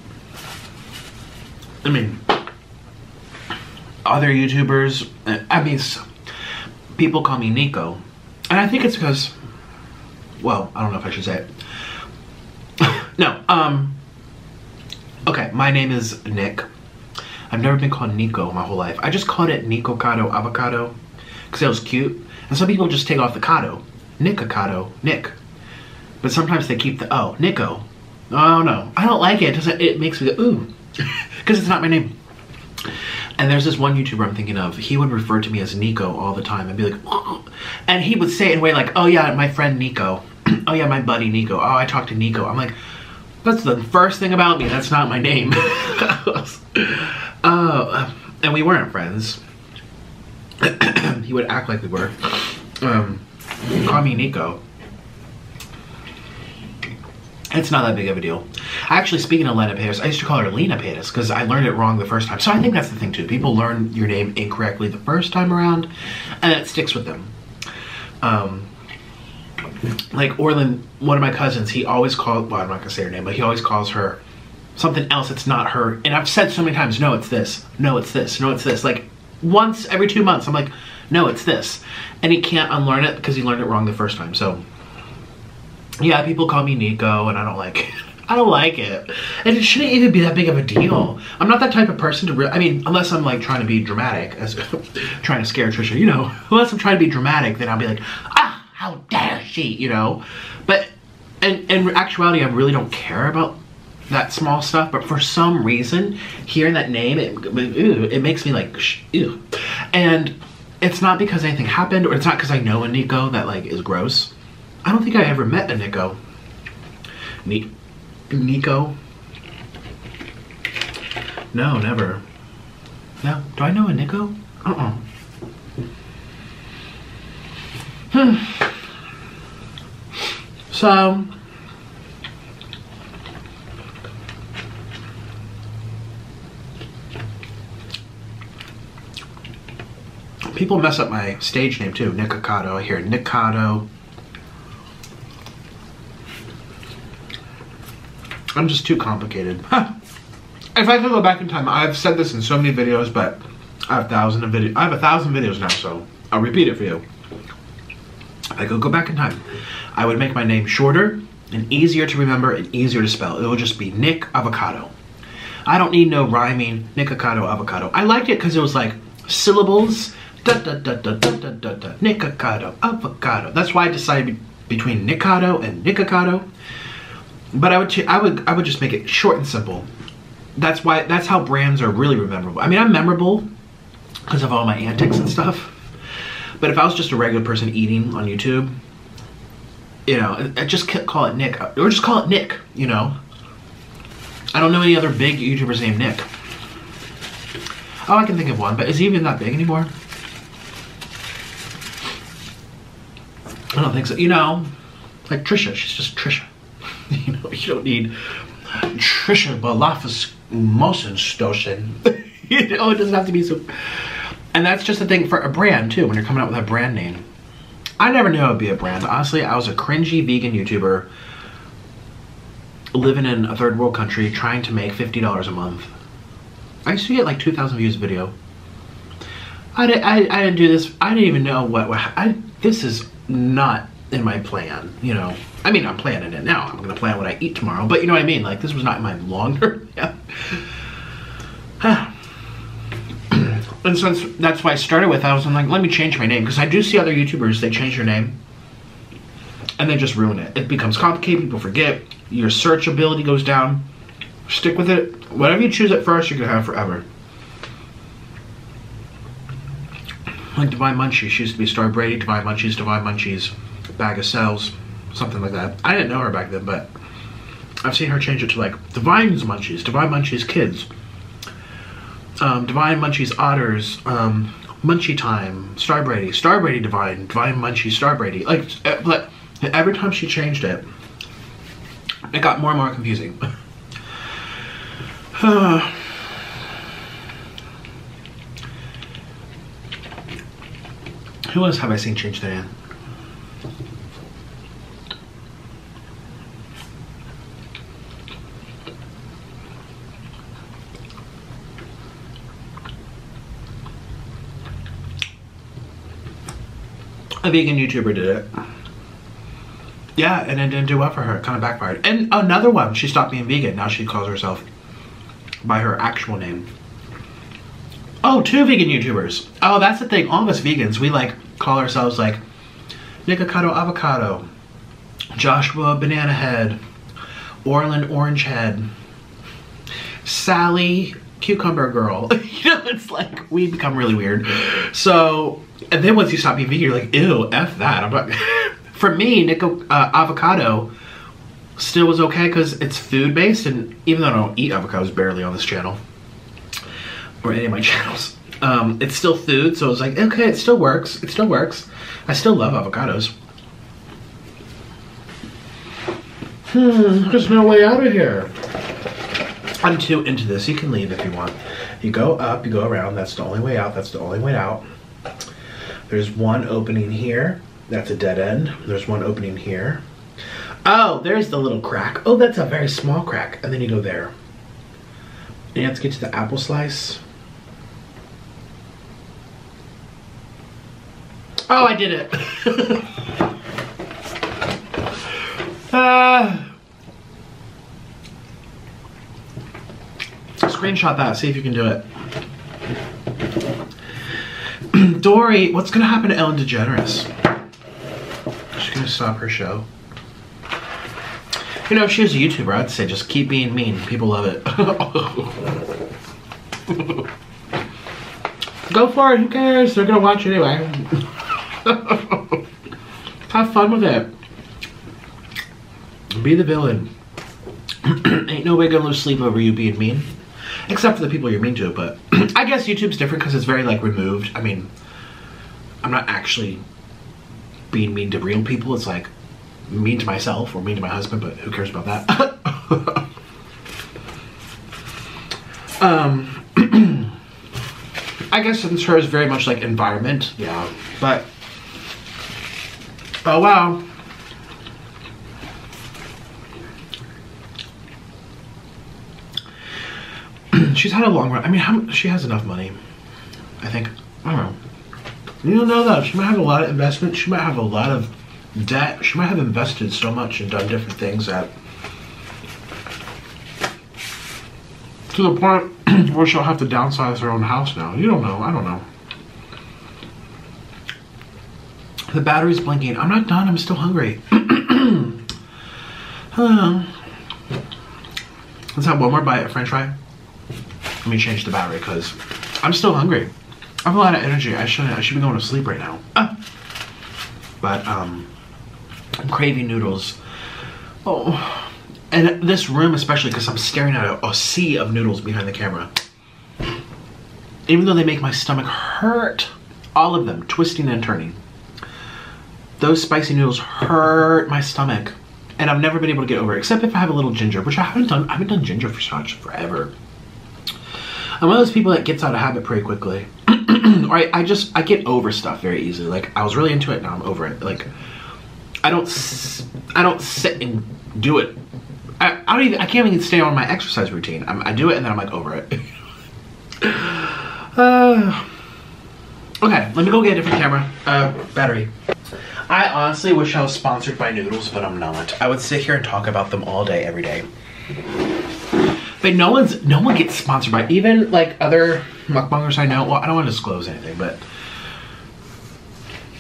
I mean, other YouTubers, I mean, people call me Nico, and I think it's because, well, I don't know if I should say it. No, okay, my name is Nick. I've never been called Nico my whole life. I just called it Nikocado avocado because it was cute. And some people just take off the cado. Nikocado, Nick. But sometimes they keep the O, Nico. Oh no, I don't like it. It makes me go, ooh. Because it's not my name. And there's this one YouTuber I'm thinking of. He would refer to me as Nico all the time and be like, oh. And he would say it in a way like, oh yeah, my friend Nico. Oh yeah, my buddy Nico. Oh, I talked to Nico. I'm like, that's the first thing about me. That's not my name. And we weren't friends. He would act like we were. Call me Nico. It's not that big of a deal. Actually, speaking of Lena Paytas, I used to call her Lena Paytas because I learned it wrong the first time. So I think that's the thing too. People learn your name incorrectly the first time around, and it sticks with them. Like Orlin, one of my cousins, he always called, well, I'm not gonna say her name, but he always calls her something else that's not her. And I've said so many times, no, it's this. No, it's this. No, it's this. Like once every 2 months, I'm like, no, it's this. And he can't unlearn it because he learned it wrong the first time. So yeah, people call me Nico and I don't like it. I don't like it. And it shouldn't even be that big of a deal. I'm not that type of person to I mean, unless I'm like trying to be dramatic, as trying to scare Trisha, you know. Unless I'm trying to be dramatic, then I'll be like, ah, how dare she, you know. But in actuality, I really don't care about that small stuff. But for some reason, hearing that name, it makes me like, ew. And it's not because anything happened, or it's not because I know a Nico that like is gross. I don't think I ever met a Nico. Nico? No, never. No, do I know a Nico? So, people mess up my stage name too. Nikocado. I hear Nikocado. I'm just too complicated. Huh. If I could go back in time, I've said this in so many videos, but I have 1,000 videos now, so I'll repeat it for you. If I could go back in time, I would make my name shorter and easier to remember and easier to spell. It would just be Nick Avocado. I don't need no rhyming Nikocado avocado. I liked it because it was like syllables. Da da da da da da da da. Nikocado avocado. That's why I decided between Nikocado and Nikocado. But I would just make it short and simple. That's how brands are really memorable. I mean, I'm memorable because of all my antics and stuff. But if I was just a regular person eating on YouTube, you know, I just call it Nick, or just call it Nick. You know, I don't know any other big YouTubers named Nick. Oh, I can think of one, but is he even that big anymore? I don't think so. You know, like Trisha, she's just Trisha. You know, you don't need Trisha Balafas Mosenstosen. You know, it doesn't have to be so. And that's just the thing for a brand too, when you're coming out with a brand name. I never knew it would be a brand. Honestly, I was a cringy vegan YouTuber living in a third world country trying to make $50 a month. I used to get like 2,000 views a video. I didn't do this. I didn't even know this is not in my plan, you know. I mean, I'm planning it now. I'm gonna plan what I eat tomorrow, but you know what I mean? Like, this was not in my long-term. Yeah. And since that's why I started with, I was like, let me change my name, because I do see other YouTubers, they change their name and they just ruin it. It becomes complicated, people forget, your searchability goes down. Stick with it. Whatever you choose at first, you're gonna have forever. Like Divine Munchies, she used to be Star Brady, Divine Munchies, Bag of Cells, something like that. I didn't know her back then, but I've seen her change it to like Divine's Munchies, Divine Munchies Kids, Divine Munchies Otters, Munchie Time, Star Brady Divine Munchies Star Brady. Like, but every time she changed it, it got more and more confusing. Who else have I seen change their name? A vegan YouTuber did it. Yeah, and it didn't do well for her. It kind of backfired. And another one, she stopped being vegan. Now she calls herself by her actual name. Oh, 2 vegan YouTubers. Oh, that's the thing. All of us vegans, we like call ourselves like Nikocado Avocado, Joshua Banana Head, Orland Orange Head, Sally Cucumber Girl. You know, it's like we become really weird. So, and then once you stop being vegan, you're like, ew, F that. I'm not. For me, avocado still was okay because it's food based, and even though I don't eat avocados barely on this channel or any of my channels, it's still food. So I was like, okay, it still works. It still works. I still love avocados. There's no way out of here. I'm too into this. You can leave if you want. You go up, you go around. That's the only way out. That's the only way out. There's one opening here. That's a dead end. There's one opening here. Oh, there's the little crack. Oh, that's a very small crack. And then you go there. And you have to get to the apple slice. Oh, I did it. Screenshot that. See if you can do it. Dory, what's going to happen to Ellen DeGeneres? She's going to stop her show. You know, if she was a YouTuber, I'd say just keep being mean. People love it. Go for it. Who cares? They're going to watch anyway. Have fun with it. Be the villain. Ain't nobody going to lose sleep over you being mean. Except for the people you're mean to, but I guess YouTube's different because it's very, like, removed. I mean, I'm not actually being mean to real people. It's like mean to myself or mean to my husband, but who cares about that? I guess since hers very much like environment, yeah, but oh wow. She's had a long run. I mean, she has enough money, I think. I don't know. You don't know that. She might have a lot of investment. She might have a lot of debt. She might have invested so much and done different things that to the point where she'll have to downsize her own house now. You don't know. I don't know. The battery's blinking. I'm not done. I'm still hungry. Let's have one more bite of French fry. Let me change the battery because I'm still hungry. I have a lot of energy. I should be going to sleep right now. But I'm craving noodles. Oh, and this room especially because I'm staring at a sea of noodles behind the camera. Even though they make my stomach hurt, all of them, twisting and turning. Those spicy noodles hurt my stomach, and I've never been able to get over it, except if I have a little ginger, which I haven't done. I haven't done ginger for forever. I'm one of those people that gets out of habit pretty quickly. Or I get over stuff very easily. Like, I was really into it, now I'm over it. Like, I don't sit and do it. I can't even stay on my exercise routine. I do it and then I'm like over it. Okay, let me go get a different camera. Battery. I honestly wish I was sponsored by noodles, but I'm not. I would sit here and talk about them all day, every day. But no one gets sponsored by, even like other mukbangers I know. Well, I don't want to disclose anything, but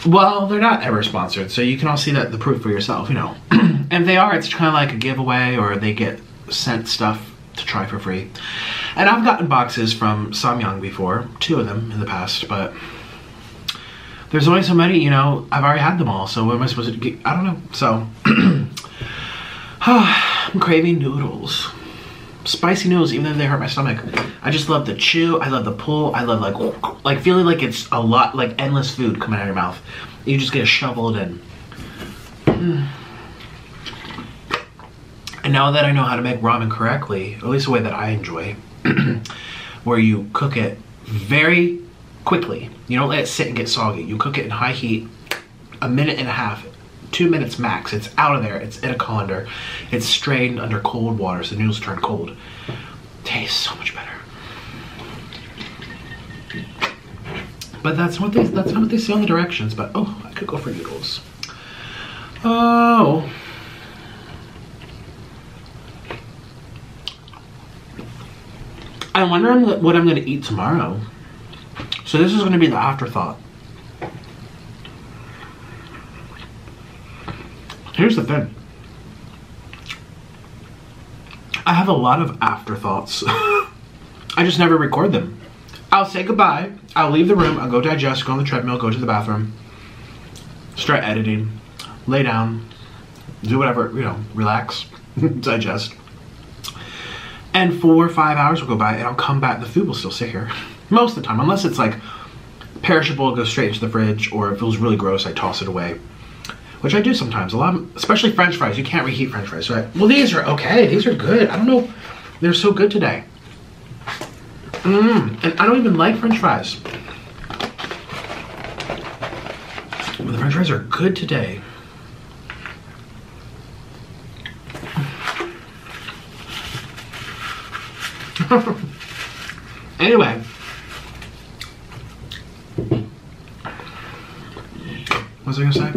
well, they're not ever sponsored, so you can all see that the proof for yourself, you know. And if they are, it's kind of like a giveaway, or they get sent stuff to try for free. And I've gotten boxes from Samyang before, 2 of them in the past, but there's only so many, you know. I've already had them all, so what am I supposed to get? I don't know. So I'm craving noodles. Spicy noodles, even though they hurt my stomach. I just love the chew. I love the pull. I love like feeling like it's a lot, like endless food coming out of your mouth. You just get shoveled in. And now that I know how to make ramen correctly, or at least the way that I enjoy, where you cook it very quickly. You don't let it sit and get soggy. You cook it in high heat, 1.5 minutes. 2 minutes max. It's out of there. It's in a colander. It's strained under cold water so the noodles turn cold. Tastes so much better. But that's not what they say on the directions. But oh, I could go for noodles. Oh, I wonder what I'm gonna eat tomorrow. So this is gonna be the afterthought. Here's the thing. I have a lot of afterthoughts. I just never record them. I'll say goodbye, I'll leave the room, I'll go digest, go on the treadmill, go to the bathroom, start editing, lay down, do whatever, you know, relax, digest. And 4 or 5 hours will go by and I'll come back, the food will still sit here. Most of the time, unless it's like perishable, it goes straight into the fridge, or if it feels really gross, I toss it away. Which I do sometimes, a lot, especially French fries. You can't reheat French fries, right? Well, these are okay, these are good. I don't know, they're so good today. And I don't even like French fries. But the French fries are good today. Anyway. What was I gonna say?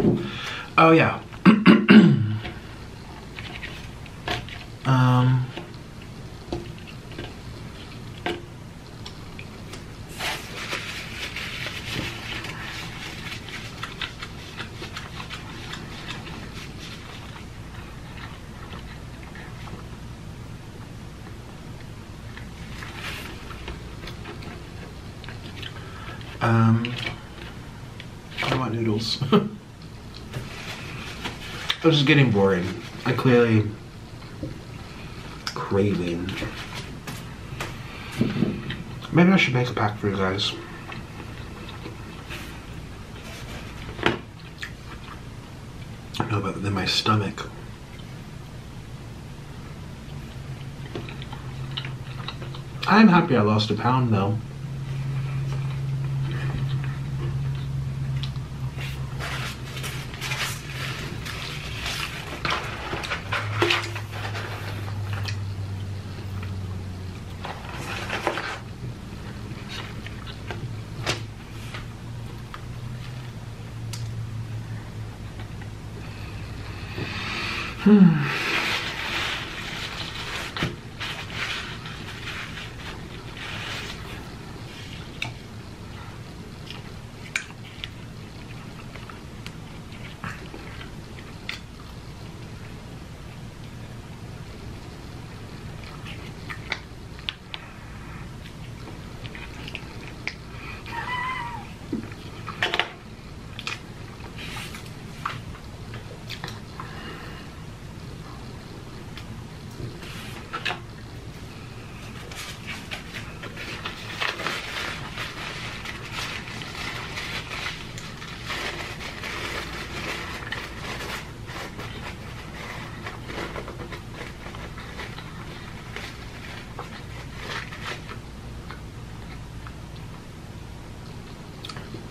Oh yeah. I want noodles. This is getting boring. I clearly craving. Maybe I should make a pack for you guys. No, but then my stomach. I'm happy I lost a pound though.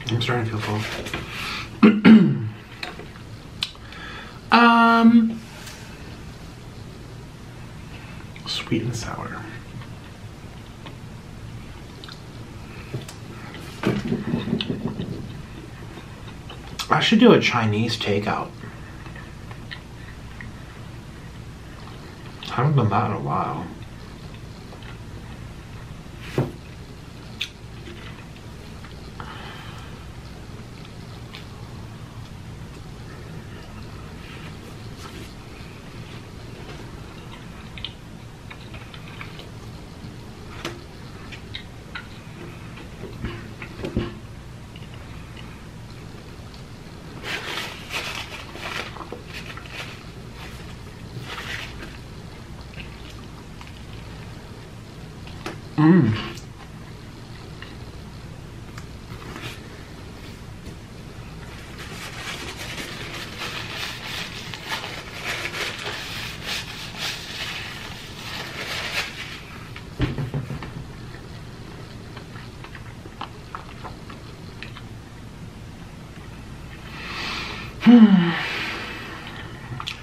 I'm starting to feel full. Sweet and sour. I should do a Chinese takeout. I haven't done that in a while.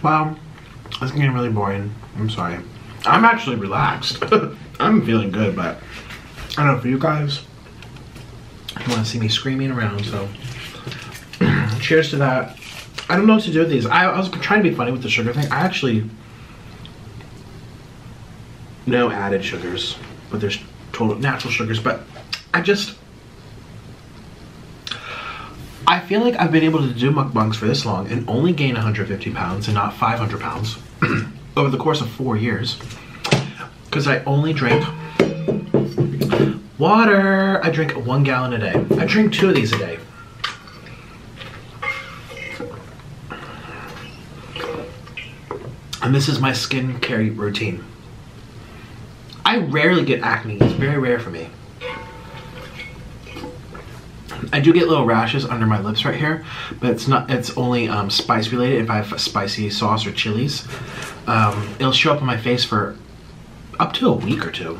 Well, it's getting really boring. I'm sorry. I'm actually relaxed. I'm feeling good, but I don't know, for you guys, you want to see me screaming around, so cheers to that. I don't know what to do with these. I was trying to be funny with the sugar thing. I actually, no added sugars, but there's natural sugars, but I feel like I've been able to do mukbangs for this long and only gain 150 pounds and not 500 pounds over the course of 4 years, because I only drink water. I drink 1 gallon a day. I drink 2 of these a day. And this is my skincare routine. I rarely get acne. It's very rare for me. I do get little rashes under my lips right here, but it's only spice related. If I have spicy sauce or chilies, it'll show up on my face for up to a week or 2.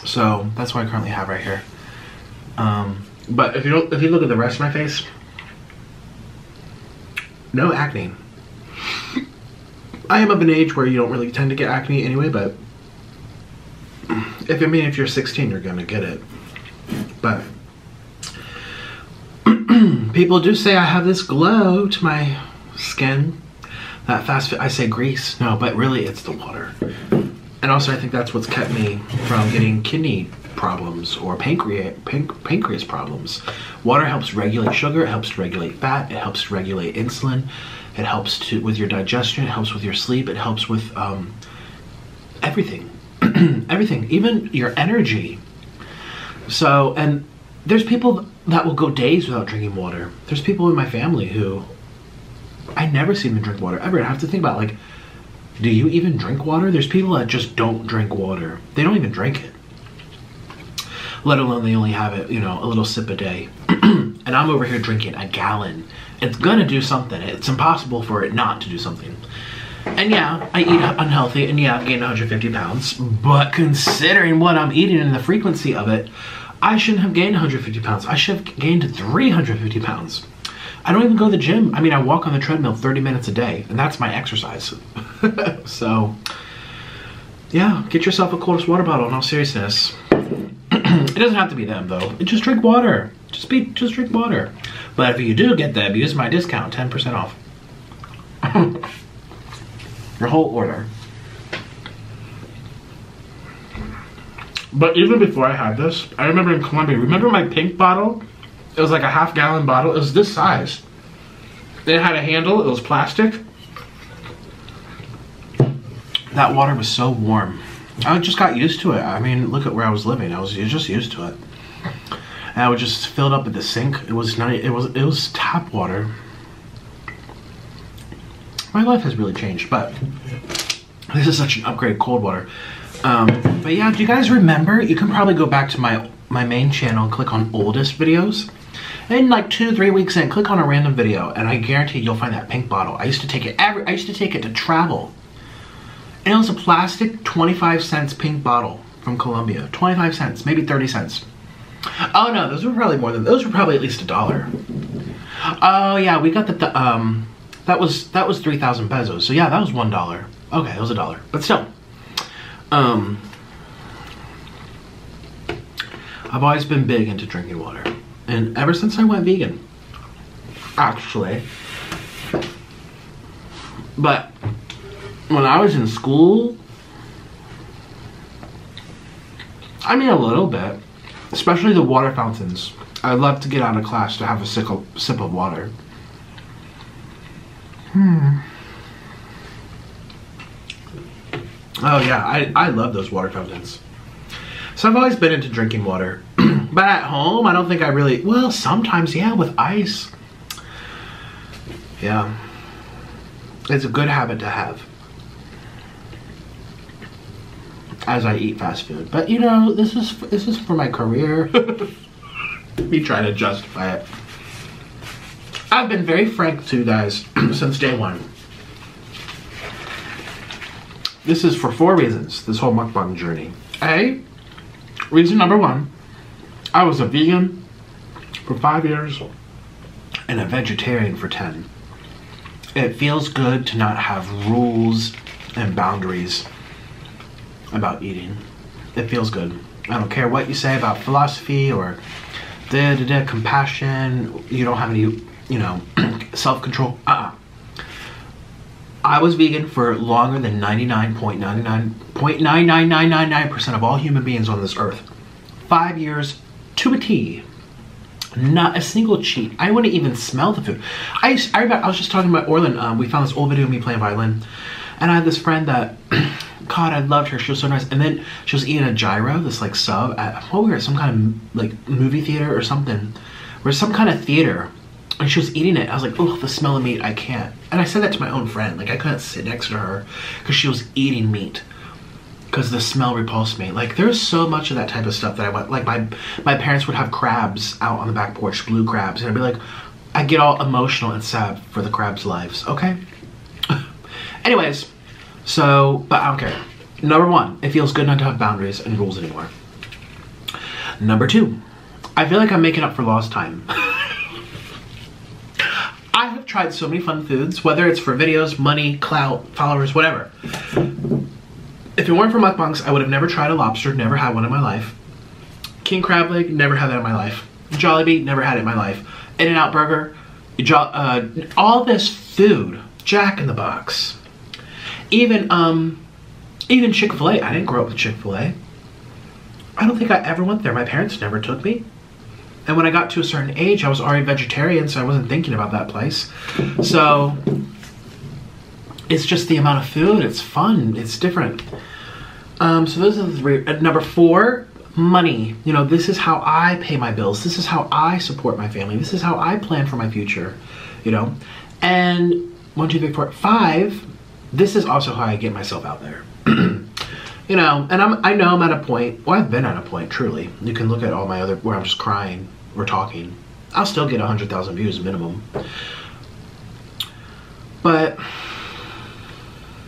So that's what I currently have right here. But if you look at the rest of my face, no acne. I am of an age where you don't really tend to get acne anyway, but if you're 16, you're gonna get it. But people do say I have this glow to my skin. That I say grease. No, but really it's the water. And also I think that's what's kept me from getting kidney problems or pancreas problems. Water helps regulate sugar, it helps to regulate fat, it helps to regulate insulin, it helps with your digestion, it helps with your sleep, it helps with everything. Everything, even your energy. So, and there's people that will go days without drinking water. There's people in my family who I never see them drink water ever. I have to think about, like, do you even drink water? There's people that just don't drink water. They don't even drink it. Let alone they only have it, you know, a little sip a day. And I'm over here drinking a gallon. It's gonna do something. It's impossible for it not to do something. And yeah, I eat unhealthy, and yeah, I've gained 150 pounds. But considering what I'm eating and the frequency of it, I shouldn't have gained 150 pounds. I should have gained 350 pounds. I don't even go to the gym. I mean, I walk on the treadmill 30 minutes a day, and that's my exercise. So, yeah, get yourself a coldest water bottle in all seriousness. It doesn't have to be them, though. Just drink water. Just drink water. But if you do get them, use my discount, 10% off. Your whole order. But even before I had this, I remember in Colombia, remember my pink bottle? It was like a half-gallon bottle. It was this size. It had a handle. It was plastic. That water was so warm. I just got used to it. I mean, look at where I was living. I was just used to it. And I would just fill it up at the sink. It was nice. It was tap water. My life has really changed, but this is such an upgrade, cold water. But yeah, do you guys remember? You can probably go back to my main channel and click on oldest videos. And like 2-3 weeks in, click on a random video, and I guarantee you'll find that pink bottle. I used to take it to travel. And it was a plastic 25 cents pink bottle from Colombia. 25 cents, maybe 30 cents. Oh no, those were probably more than, those were probably at least $1. Oh yeah, we got that was 3,000 pesos. So yeah, that was $1. Okay, it was $1, but still. I've always been big into drinking water, and ever since I went vegan, actually. But when I was in school, I mean a little bit, especially the water fountains. I love to get out of class to have a sip of water. Oh yeah, I love those water fountains. So I've always been into drinking water. But at home, I don't think I really, well, sometimes, yeah, with ice. Yeah. It's a good habit to have as I eat fast food. But you know, this is for my career. Me trying to justify it. I've been very frank to you guys since day one. This is for 4 reasons, this whole mukbang journey. Reason number 1, I was a vegan for 5 years and a vegetarian for 10. It feels good to not have rules and boundaries about eating. It feels good. I don't care what you say about philosophy or compassion. You don't have any, you know, self-control. I was vegan for longer than 99.99999% of all human beings on this earth. 5 years to a T. Not a single cheat. I wouldn't even smell the food. I remember I was just talking about Orlin. We found this old video of me playing violin, and I had this friend that, God, I loved her. She was so nice. And then she was eating a gyro, this like sub at, what we were at, some kind of like movie theater or something. Or some kind of theater. And she was eating it. I was like, oh, the smell of meat, I can't. And I said that to my own friend. Like, I couldn't sit next to her because she was eating meat. Because the smell repulsed me. Like, there's so much of that type of stuff that I went, like my parents would have crabs out on the back porch, blue crabs, and I'd be like, I get all emotional and sad for the crabs' lives, okay? Anyways, so, but I don't care. Number 1, it feels good not to have boundaries and rules anymore. Number 2, I feel like I'm making up for lost time. I have tried so many fun foods, whether it's for videos, money, clout, followers, whatever. If it weren't for mukbangs, I would have never tried a lobster, never had one in my life. King crab leg, never had that in my life. Jollibee, never had it in my life. In-N-Out burger, all this food, Jack in the Box. Even Chick-fil-A, I didn't grow up with Chick-fil-A. I don't think I ever went there. My parents never took me. And when I got to a certain age, I was already vegetarian, so I wasn't thinking about that place. So it's just the amount of food. It's fun. It's different. So those are the 3. Number 4, money. You know, this is how I pay my bills. This is how I support my family. This is how I plan for my future. You know, and 1, 2, 3, 4, 5. This is also how I get myself out there. You know, and I know I'm at a point. Well, I've been at a point. Truly, you can look at all my other where I'm just crying or talking. I'll still get 100,000 views minimum. But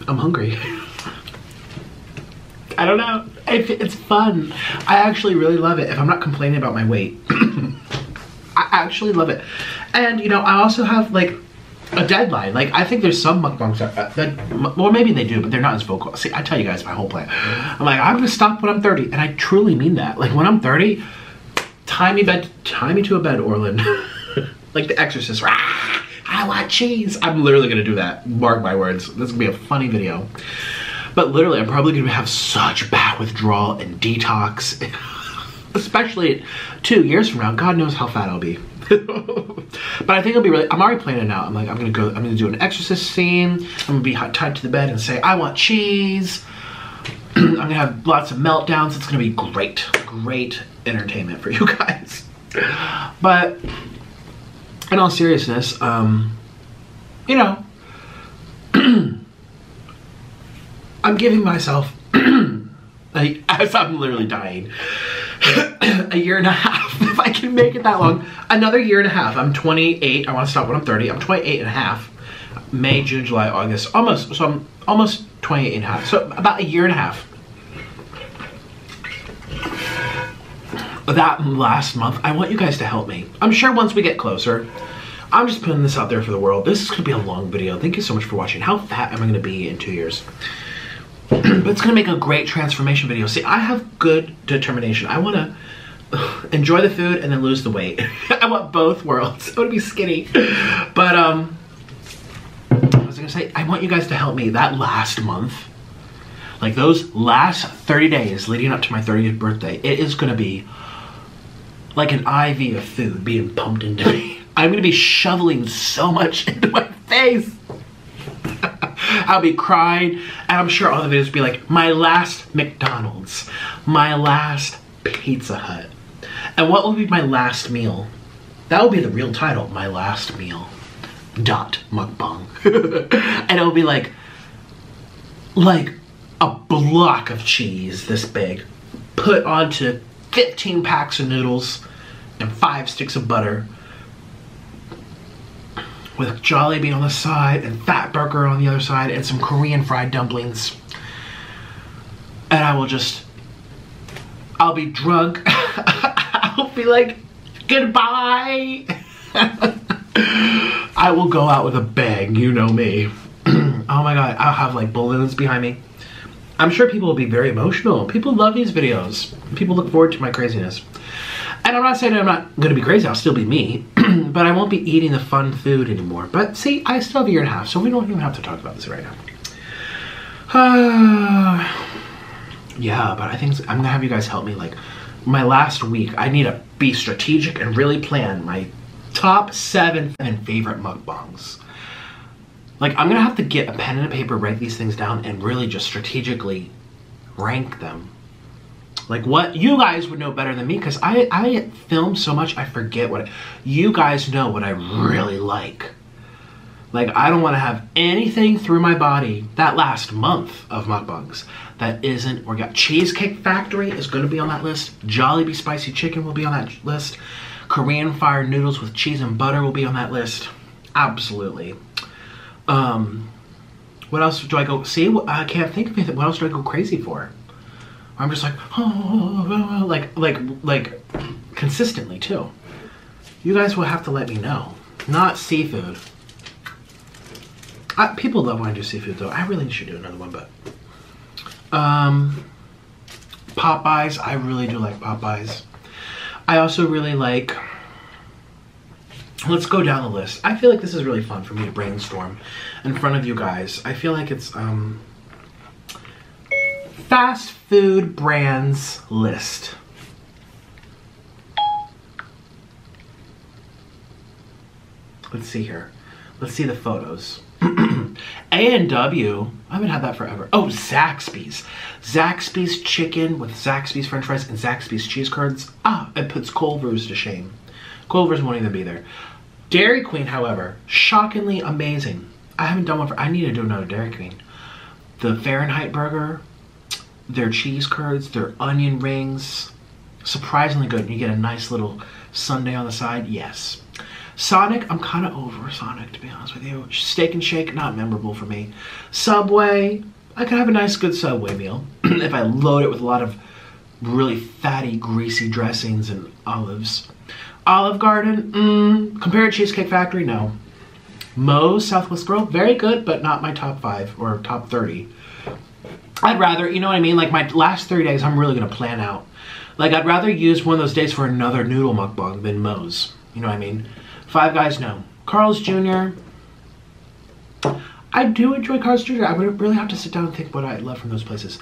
I'm hungry. I don't know. It's fun. I actually really love it. If I'm not complaining about my weight, I actually love it. And you know, I also have like a deadline. Like, I think there's some mukbangs that, well, maybe they do, but they're not as vocal. See, I tell you guys my whole plan. I'm like, I'm gonna stop when I'm 30, and I truly mean that. Like, when I'm 30, tie me to a bed, Orlin. Like The Exorcist. Rah, I want cheese. I'm literally gonna do that. Mark my words. This is gonna be a funny video. But literally, I'm probably gonna have such bad withdrawal and detox, especially 2 years from now. God knows how fat I'll be. But I think it'll be really, I'm already planning it out. I'm like, I'm gonna do an Exorcist scene. I'm gonna be tied to the bed and say, I want cheese. I'm gonna have lots of meltdowns. It's gonna be great, great entertainment for you guys. But in all seriousness, you know, I'm giving myself, like, as I'm literally dying, a year and a half, if I can make it that long. Another year and a half. I'm 28. I want to stop when I'm 30. I'm 28 and a half. May, June, July, August. Almost. So I'm almost 28 and a half. So about a year and a half. That last month, I want you guys to help me. I'm sure once we get closer, I'm just putting this out there for the world. This is going to be a long video. Thank you so much for watching. How fat am I going to be in 2 years? But it's going to make a great transformation video. See, I have good determination. I want to enjoy the food and then lose the weight. I want both worlds. I want to be skinny. But I was going to say, I want you guys to help me that last month. Like those last 30 days leading up to my 30th birthday, it is going to be like an IV of food being pumped into me. I'm going to be shoveling so much into my face. I'll be crying, and I'm sure all the videos will be like, my last McDonald's, my last Pizza Hut. And what will be my last meal? That will be the real title, my last meal. Mukbang. And it'll be like a block of cheese this big, put onto 15 packs of noodles and 5 sticks of butter, with Jollibee on the side and Fat Burger on the other side and some Korean fried dumplings. And I'll be drunk. I'll be like, goodbye. I will go out with a bang, you know me. Oh my God, I'll have like balloons behind me. I'm sure people will be very emotional. People love these videos. People look forward to my craziness. And I'm not saying I'm not gonna be crazy, I'll still be me, but I won't be eating the fun food anymore. But see, I still have a year and a half, so we don't even have to talk about this right now. Yeah, but I think I'm gonna have you guys help me like my last week, I need to be strategic and really plan my top 7 favorite mukbangs. Like, I'm gonna have to get a pen and a paper, write these things down, and really just strategically rank them. Like, what you guys would know better than me, because I film so much I forget what you guys know what I really like. Like, I don't want to have anything through my body that last month of mukbangs that isn't. We got Cheesecake Factory is going to be on that list. Jollibee Spicy Chicken will be on that list. Korean Fire Noodles with cheese and butter will be on that list. Absolutely. What else do I go see? I can't think of anything. What else do I go crazy for? I'm just like, oh, like consistently too. You guys will have to let me know. Not seafood. People love when I do seafood though. I really should do another one, but Popeyes. I really do like Popeyes. I also really like. Let's go down the list. I feel like this is really fun for me to brainstorm in front of you guys. I feel like it's fast food brands list. Let's see here. Let's see the photos. A&W, I haven't had that forever. Oh, Zaxby's. Zaxby's chicken with Zaxby's french fries and Zaxby's cheese curds. Ah, it puts Culver's to shame. Culver's won't even be there. Dairy Queen, however, shockingly amazing. I haven't done one for, I need to do another Dairy Queen. The Fahrenheit burger, their cheese curds, their onion rings, surprisingly good. You get a nice little sundae on the side, yes. Sonic, I'm kind of over Sonic, to be honest with you. Steak and Shake, not memorable for me. Subway, I could have a nice good Subway meal if I load it with a lot of really fatty, greasy dressings and olives. Olive Garden, compared to Cheesecake Factory, no. Moe's Southwest Grill, very good, but not my top 5 or top 30. I'd rather, you know what I mean? Like my last 30 days, I'm really gonna plan out. Like I'd rather use one of those days for another noodle mukbang than Moe's. You know what I mean? Five Guys, no. Carl's Jr. I do enjoy Carl's Jr. I would really have to sit down and think what I love from those places.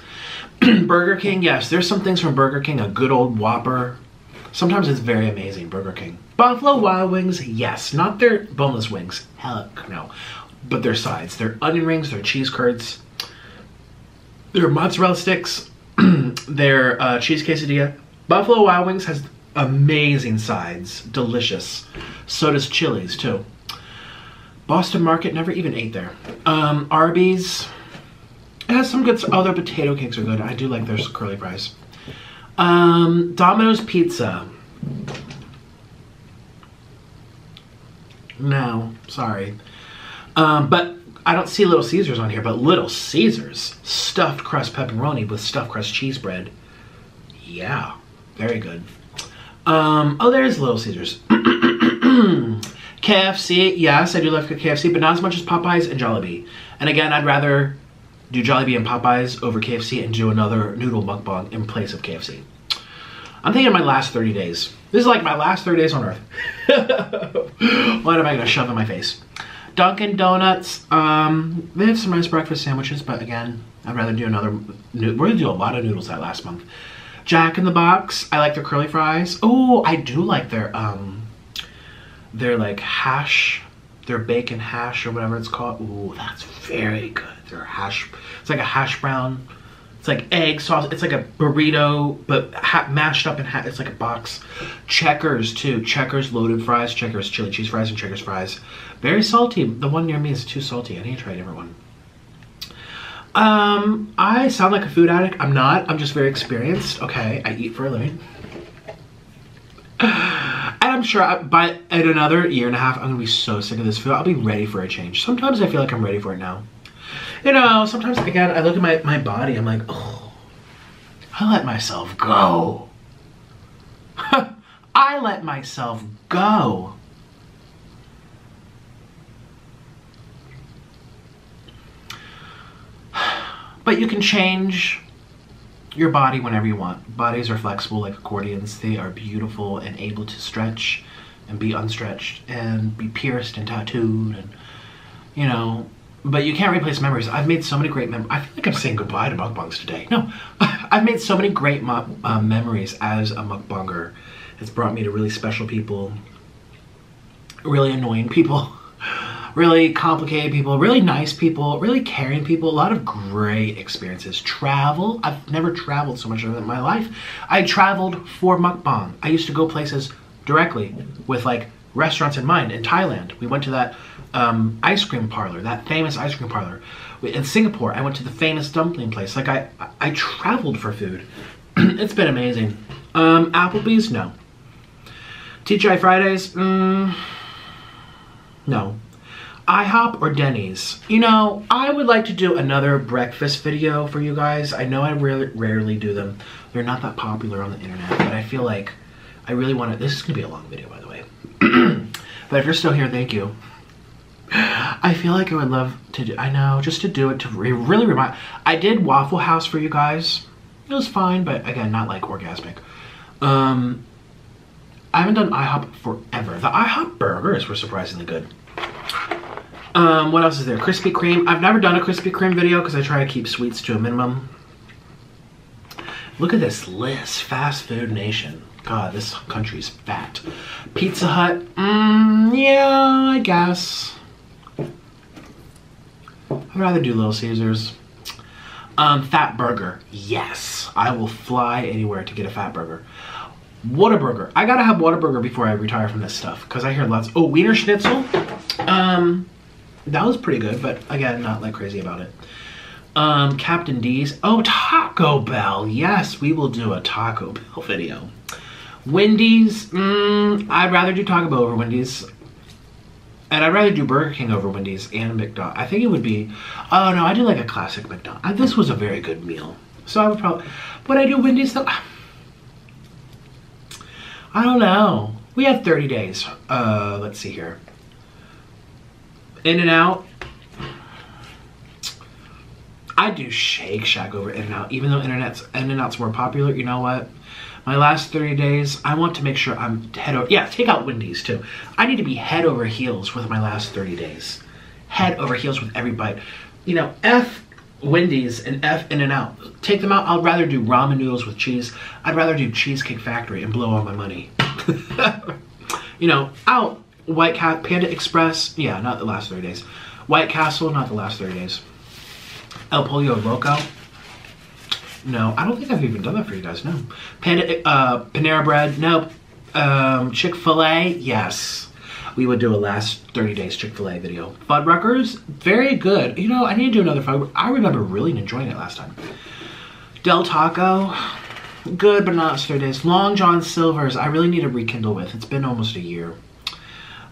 Burger King, yes. There's some things from Burger King. A good old Whopper. Sometimes it's very amazing, Burger King. Buffalo Wild Wings, yes. Not their boneless wings. Heck no. But their sides. Their onion rings, their cheese curds, their mozzarella sticks, their cheese quesadilla. Buffalo Wild Wings has amazing sides. Delicious. So does Chili's, too. Boston Market, never even ate there. Arby's. It has some good... Oh, their potato cakes are good. I do like their curly fries. Domino's Pizza. No, sorry. But I don't see Little Caesars on here, but Little Caesars. Stuffed crust pepperoni with stuffed crust cheese bread. Yeah, very good. Oh, there's Little Caesars. KFC, yes, I do love KFC, but not as much as Popeyes and Jollibee. And again, I'd rather do Jollibee and Popeyes over KFC and do another noodle mukbang in place of KFC. I'm thinking of my last 30 days. This is like my last 30 days on Earth. What am I gonna shove in my face? Dunkin Donuts, they have some nice breakfast sandwiches, but again, I'd rather do another, we're gonna do a lot of noodles that last month. Jack in the Box, I like their curly fries. Oh, I do like their like hash, their bacon hash or whatever it's called. Ooh, that's very good. Their hash, it's like a hash brown. It's like egg sauce. It's like a burrito, but mashed up in it's like a box. Checkers too. Checkers loaded fries, Checkers chili cheese fries, and Checkers fries. Very salty. The one near me is too salty. I need to try a different one. I sound like a food addict. I'm not. I'm just very experienced. Okay, I eat for a living. And I'm sure in another year and a half, I'm gonna be so sick of this food. I'll be ready for a change. Sometimes I feel like I'm ready for it now. You know, sometimes, again, I look at my body, I'm like, oh, I let myself go. I let myself go. But you can change your body whenever you want. Bodies are flexible like accordions. They are beautiful and able to stretch and be unstretched and be pierced and tattooed and, you know, but you can't replace memories. I've made so many great memories. I feel like I'm saying goodbye to mukbangs today. No, I've made so many great memories as a mukbanger. It's brought me to really special people, really annoying people, really complicated people, really nice people, really caring people. A lot of great experiences. Travel. I've never traveled so much in my life. I traveled for mukbang. I used to go places directly with like restaurants in mind. In Thailand, we went to that ice cream parlor, that famous ice cream parlor. In Singapore, I went to the famous dumpling place. Like I traveled for food. It's been amazing. Applebee's, no. TGI Fridays, no. IHOP or Denny's? You know, I would like to do another breakfast video for you guys. I know I rarely do them. They're not that popular on the internet, but I feel like I really want to. This is going to be a long video, by the way. But if you're still here, thank you. I feel like I would love to do, I know, just to do it to really remind. I did Waffle House for you guys. It was fine, but again, not like orgasmic. I haven't done IHOP forever. The IHOP burgers were surprisingly good. What else is there? Krispy Kreme. I've never done a Krispy Kreme video because I try to keep sweets to a minimum. Look at this list. Fast food nation. God, this country's fat. Pizza Hut. Yeah, I guess. I'd rather do Little Caesars. Fat burger. Yes. I will fly anywhere to get a fat burger. Whataburger. I gotta have Whataburger before I retire from this stuff because I hear lots. Oh, Wiener Schnitzel. That was pretty good, but again, not like crazy about it. Captain D's. Oh, Taco Bell. Yes, we will do a Taco Bell video. Wendy's. I'd rather do Taco Bell over Wendy's. And I'd rather do Burger King over Wendy's and McDonald's. I think it would be, oh no, I do like a classic McDonald's. This was a very good meal. So I would probably, would I do Wendy's though? I don't know. We have 30 days. Let's see here. In-N-Out. I do Shake Shack over In-N-Out. Even though In-N-Out's more popular, you know what? My last 30 days, I want to make sure I'm head over, yeah, take out Wendy's too. I need to be head over heels with my last 30 days. Head over heels with every bite. You know, F Wendy's and F In-N-Out. Take them out. I'd rather do ramen noodles with cheese. I'd rather do Cheesecake Factory and blow all my money. You know, out White Cat, Panda Express. Yeah, not the last 30 days. White Castle, not the last 30 days. El Pollo Loco. No, I don't think I've even done that for you guys, no. Panera Bread, no. Chick-fil-A, yes. We would do a last 30 days Chick-fil-A video. Fuddruckers, very good. You know, I need to do another Fuddruckers. I remember really enjoying it last time. Del Taco, good, but not 30 days. Long John Silver's, I really need to rekindle with. It's been almost a year.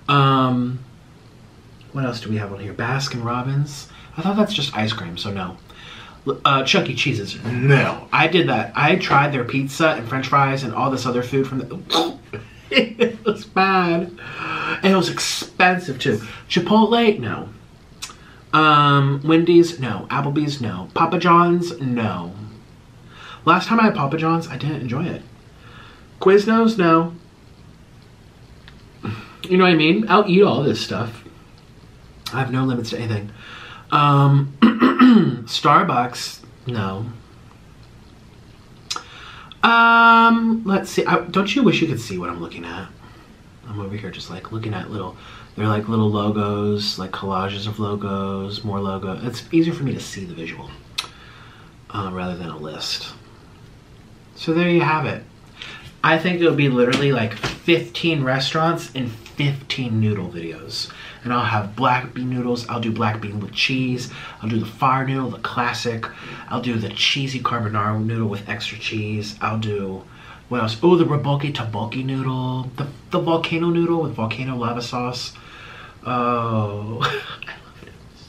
What else do we have on here? Baskin Robbins. I thought that's just ice cream, so no. Chuck E. Cheese's, no. I did that. I tried their pizza and french fries and all this other food from the... It was bad. And it was expensive too. Chipotle, no. Wendy's, no. Applebee's, no. Papa John's, no. Last time I had Papa John's, I didn't enjoy it. Quiznos, no. You know what I mean? I'll eat all this stuff. I have no limits to anything. Starbucks, no. Let's see. Don't you wish you could see what I'm looking at? I'm over here just like looking at they're like little logos, like collages of logos, more logo. It's easier for me to see the visual rather than a list. So there you have it. I think it'll be literally like 15 restaurants and 15 noodle videos. And I'll have black bean noodles. I'll do black bean with cheese. I'll do the fire noodle, the classic. I'll do the cheesy carbonara noodle with extra cheese. I'll do, what else? Oh, the raboki taboki noodle. The volcano noodle with volcano lava sauce. Oh, I love noodles.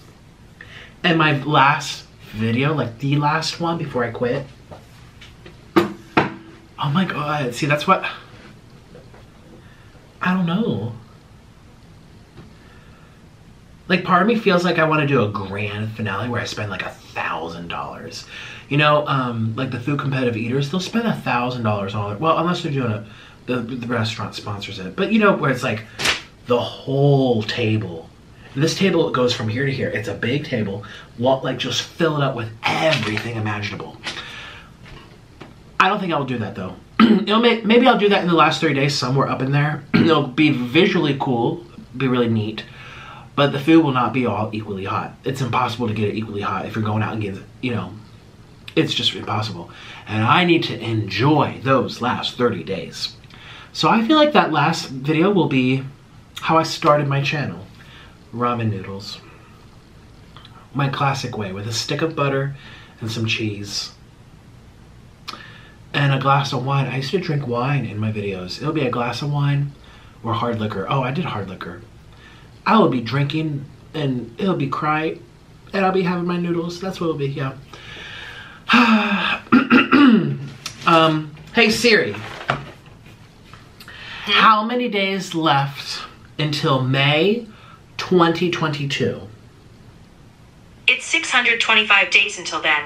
And my last video, like the last one before I quit. Oh my God, see that's what, I don't know. Like part of me feels like I want to do a grand finale where I spend like $1,000. You know, like the food competitive eaters, they'll spend $1,000 on it. Well, unless they're doing it, the restaurant sponsors it. But you know, where it's like the whole table. And this table goes from here to here. It's a big table. Like just fill it up with everything imaginable. I don't think I'll do that though. Maybe I'll do that in the last 30 days, somewhere up in there. It'll be visually cool, be really neat, but the food will not be all equally hot. It's impossible to get it equally hot if you're going out and getting, you know, it's just impossible. And I need to enjoy those last 30 days. So I feel like that last video will be how I started my channel. Ramen noodles. My classic way, with a stick of butter and some cheese. And a glass of wine. I used to drink wine in my videos. It'll be a glass of wine or hard liquor. Oh, I did hard liquor. I will be drinking and it'll be cry and I'll be having my noodles. That's what it'll be, yeah. Hey Siri. How many days left until May 2022? It's 625 days until then.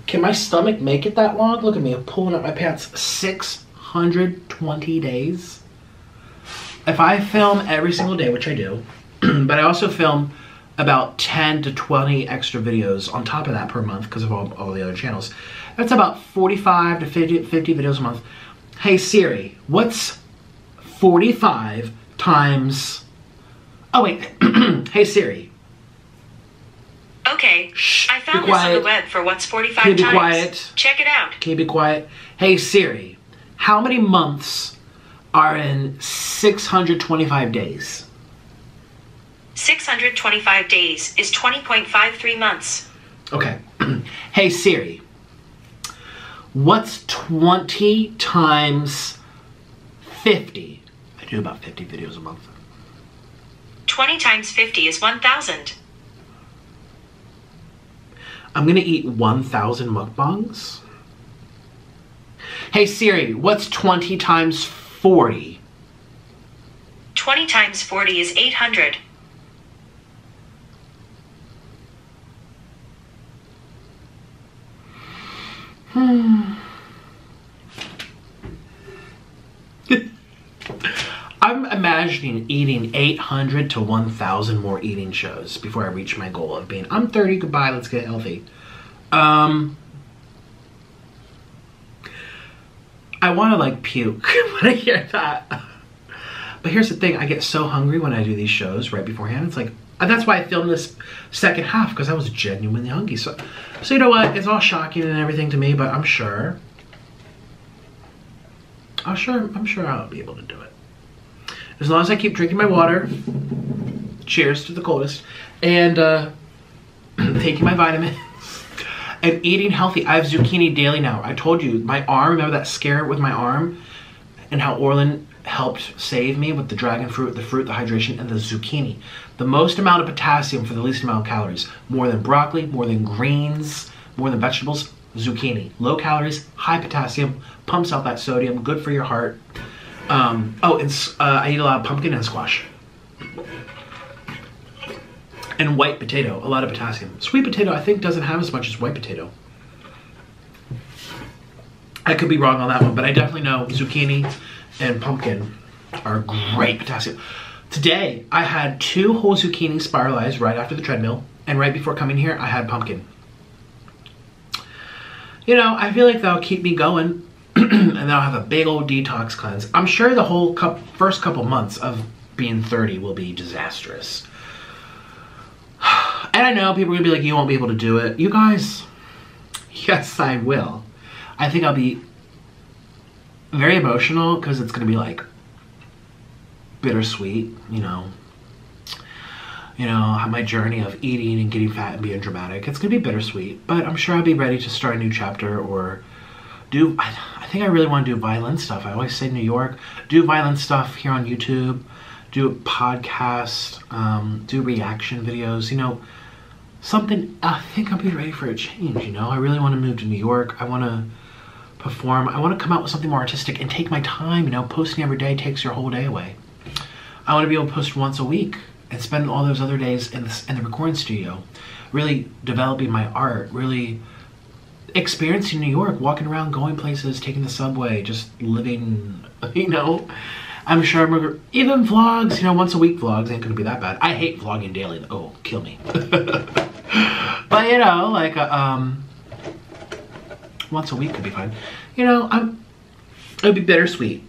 Can my stomach make it that long? Look at me, I'm pulling up my pants. 620 days? If I film every single day, which I do, but I also film about 10 to 20 extra videos on top of that per month because of all the other channels. That's about 45 to 50 videos a month. Hey Siri, what's 45 times... Oh wait, hey Siri. Okay, Shh, I found this on the web for what's 45 times. Can you be quiet? Check it out. Can you be quiet? Hey Siri, how many months are in 625 days? 625 days is 20.53 months. Okay. Hey Siri, what's 20 times 50? I do about 50 videos a month. 20 times 50 is 1,000. I'm gonna eat 1,000 mukbangs. Hey Siri, what's 20 times 40? 20 times 40 is 800. I'm imagining eating 800 to 1,000 more eating shows before I reach my goal of being, I'm 30, goodbye, let's get healthy. I want to like puke when I hear that. But here's the thing, I get so hungry when I do these shows right beforehand. It's like, that's why I filmed this second half, because I was genuinely hungry. So you know what, it's all shocking and everything to me, but I'm sure I'll be able to do it. As long as I keep drinking my water, cheers to the coldest, and taking my vitamins, and eating healthy. I have zucchini daily now. I told you, my arm, remember that scare with my arm? And how Orlin helped save me with the dragon fruit, the hydration, and the zucchini. The most amount of potassium for the least amount of calories. More than broccoli, more than greens, more than vegetables, zucchini. Low calories, high potassium, pumps out that sodium, good for your heart. I eat a lot of pumpkin and squash. And white potato, a lot of potassium. Sweet potato, I think, doesn't have as much as white potato. I could be wrong on that one, but I definitely know zucchini and pumpkin are great potassium. Today, I had 2 whole zucchini spiralized right after the treadmill, and right before coming here, I had pumpkin. You know, I feel like that'll keep me going. And then I'll have a big old detox cleanse. I'm sure the whole first couple months of being 30 will be disastrous. And I know people are gonna be like, you won't be able to do it. You guys, yes, I will. I think I'll be very emotional because it's gonna be like bittersweet, you know, my journey of eating and getting fat and being dramatic. It's gonna be bittersweet, but I'm sure I'll be ready to start a new chapter or do, I think I really want to do violin stuff. I always say New York, do violin stuff here on YouTube, do a podcast, do reaction videos, you know, something. I think I'll be ready for a change, you know. I really want to move to New York. I want to perform. I want to come out with something more artistic and take my time, you know. Posting every day takes your whole day away. I want to be able to post once a week and spend all those other days in the recording studio, really developing my art, really experiencing New York, walking around, going places, taking the subway, just living, you know. I'm sure even vlogs, you know, once a week vlogs ain't gonna be that bad. I hate vlogging daily. Oh, kill me. But you know, like once a week could be fine. You know, it would be bittersweet.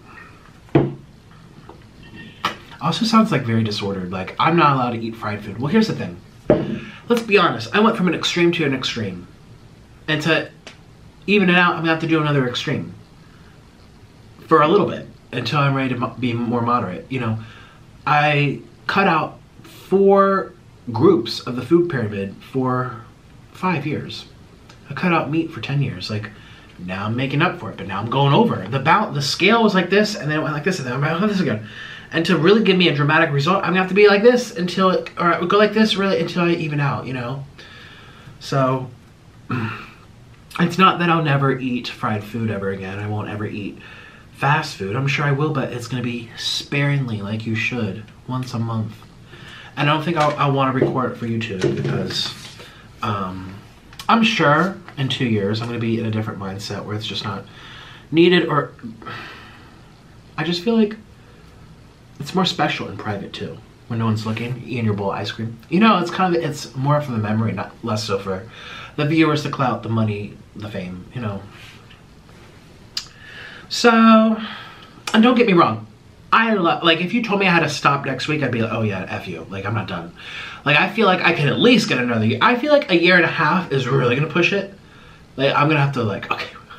Also sounds like very disordered. Like, I'm not allowed to eat fried food. Well, here's the thing. Let's be honest. I went from an extreme to an extreme. And to even it out, I'm going to have to do another extreme. For a little bit. Until I'm ready to be more moderate. You know, I cut out 4 groups of the food pyramid for 5 years. I cut out meat for 10 years. Like, now I'm making up for it. But now I'm going over. The scale was like this. And then it went like this. And then I'm like this again. And to really give me a dramatic result, I'm gonna have to be like this until it, or it would go like this really until I even out, you know? So, it's not that I'll never eat fried food ever again. I won't ever eat fast food. I'm sure I will, but it's gonna be sparingly, like you should, once a month. And I don't think I'll wanna record it for YouTube because I'm sure in 2 years I'm gonna be in a different mindset where it's just not needed, or I just feel like it's more special in private too, when no one's looking, eating your bowl of ice cream. You know, it's more for the memory, not less so for the viewers, the clout, the money, the fame, you know. So, and don't get me wrong, like if you told me I had to stop next week, I'd be like, oh yeah, F you, like I'm not done. Like I feel like I can at least get another year. I feel like 1.5 years is really gonna push it. Like I'm gonna have to like,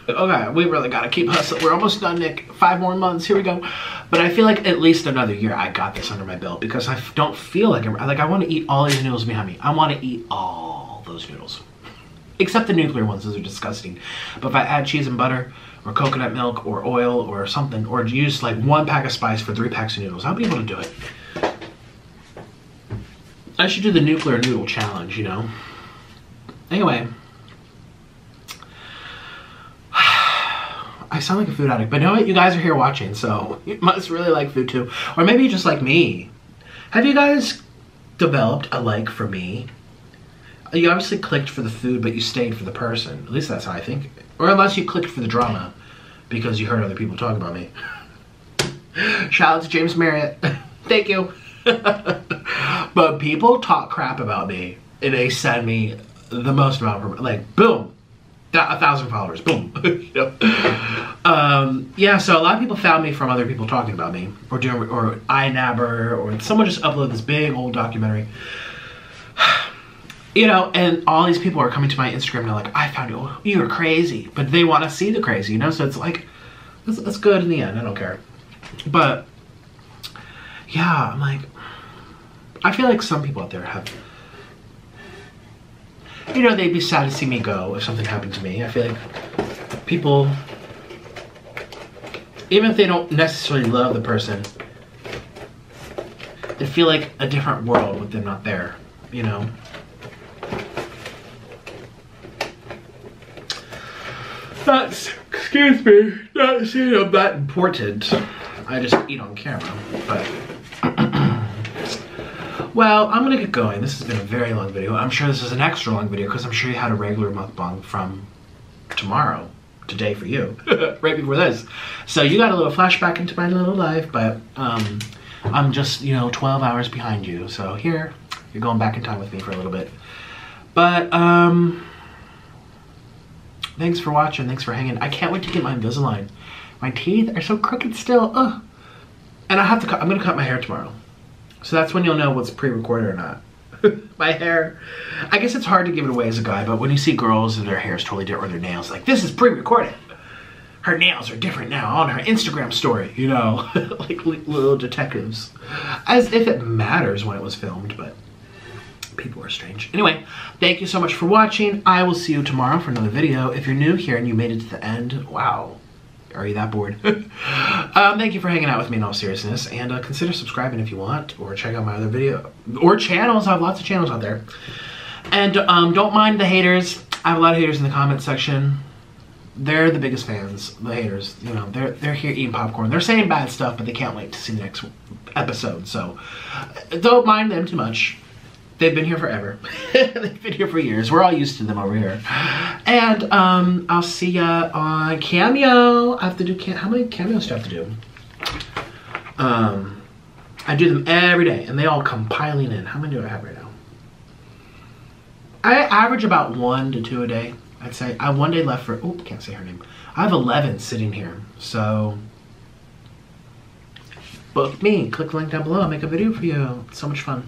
okay, we really gotta keep hustling. We're almost done, Nick. 5 more months, here we go. But I feel like at least another year I got this under my belt because I don't feel like I want to eat all these noodles behind me. I want to eat all those noodles. Except the nuclear ones, those are disgusting. But if I add cheese and butter, or coconut milk, or oil, or something, or use like 1 pack of spice for 3 packs of noodles, I'll be able to do it. I should do the nuclear noodle challenge, you know? Anyway. I sound like a food addict, but you know what? You guys are here watching, so you must really like food too. Or maybe you just like me. Have you guys developed a like for me? You obviously clicked for the food, but you stayed for the person. At least that's how I think. Or unless you clicked for the drama because you heard other people talk about me. Shout out to James Marriott. Thank you. But people talk crap about me and they send me the most amount of, like, boom. 1,000 followers, boom. You know? Yeah, so a lot of people found me from other people talking about me, or iNabber, or someone just uploaded this big old documentary. You know, and all these people are coming to my Instagram and they're like, I found you, you were crazy. But they want to see the crazy, you know? So it's like, that's good in the end, I don't care. But, yeah, I'm like, I feel like some people out there have, you know, they'd be sad to see me go if something happened to me. I feel like people, even if they don't necessarily love the person, they feel like a different world with them not there, you know? Excuse me, not saying I'm that important. I just eat on camera, but well, I'm gonna get going. This has been a very long video. I'm sure this is an extra long video because I'm sure you had a regular mukbang from tomorrow, today for you, right before this. So you got a little flashback into my little life, but I'm just, you know, 12 hours behind you. So here, you're going back in time with me for a little bit. But thanks for watching. Thanks for hanging. I can't wait to get my Invisalign. My teeth are so crooked still. Ugh. And I'm gonna cut my hair tomorrow. So that's when you'll know what's pre-recorded or not. My hair, I guess it's hard to give it away as a guy, but when you see girls and their hair is totally different, or their nails, like, this is pre-recorded. Her nails are different now on her Instagram story, you know, like little detectives. As if it matters when it was filmed, but people are strange. Anyway, thank you so much for watching. I will see you tomorrow for another video. If you're new here and you made it to the end, wow. Are you that bored? Thank you for hanging out with me in all seriousness, and consider subscribing if you want, or check out my other video, or channels. I have lots of channels out there. And don't mind the haters. I have a lot of haters in the comment section. They're the biggest fans, the haters. You know, they're here eating popcorn. They're saying bad stuff, but they can't wait to see the next episode. So don't mind them too much. They've been here forever. They've been here for years. We're all used to them over here. And I'll see ya on Cameo. I have to do, how many cameos do I have to do? I do them every day, and they all come piling in. How many do I have right now? I average about 1 to 2 a day. I'd say I have 1 day left for, oh, can't say her name. I have 11 sitting here, so book me. Click the link down below. I'll make a video for you. It's so much fun.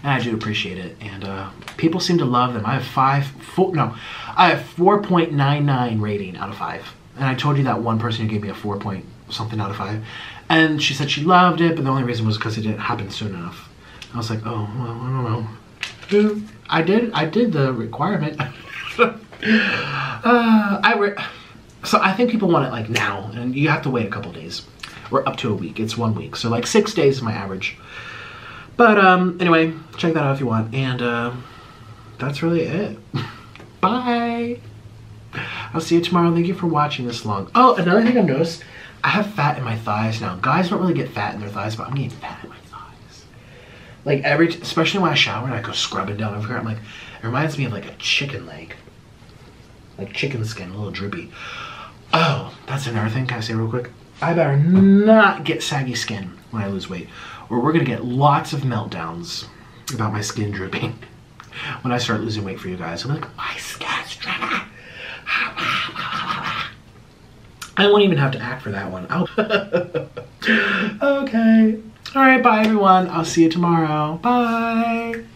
And I do appreciate it. And people seem to love them. I have 4.99 rating out of 5. And I told you that one person who gave me a 4 point something out of 5. And she said she loved it, but the only reason was because it didn't happen soon enough. I was like, oh, well, I don't know. I did the requirement. So I think people want it like now, and you have to wait a couple days. Or up to a week. It's 1 week. So like 6 days is my average. But anyway, check that out if you want. And that's really it. Bye. I'll see you tomorrow. Thank you for watching this long. Oh, another thing I've noticed, I have fat in my thighs now. Guys don't really get fat in their thighs, but I'm getting fat in my thighs. Like especially when I shower and I go scrubbing down over here, I'm like, it reminds me of like a chicken leg. Like chicken skin, a little droopy. Oh, that's another thing. Can I say real quick? I better not get saggy skin when I lose weight, or we're gonna get lots of meltdowns about my skin drooping when I start losing weight for you guys. I'm like, my skin's drooping. I won't even have to act for that one. Okay. All right, bye everyone. I'll see you tomorrow. Bye.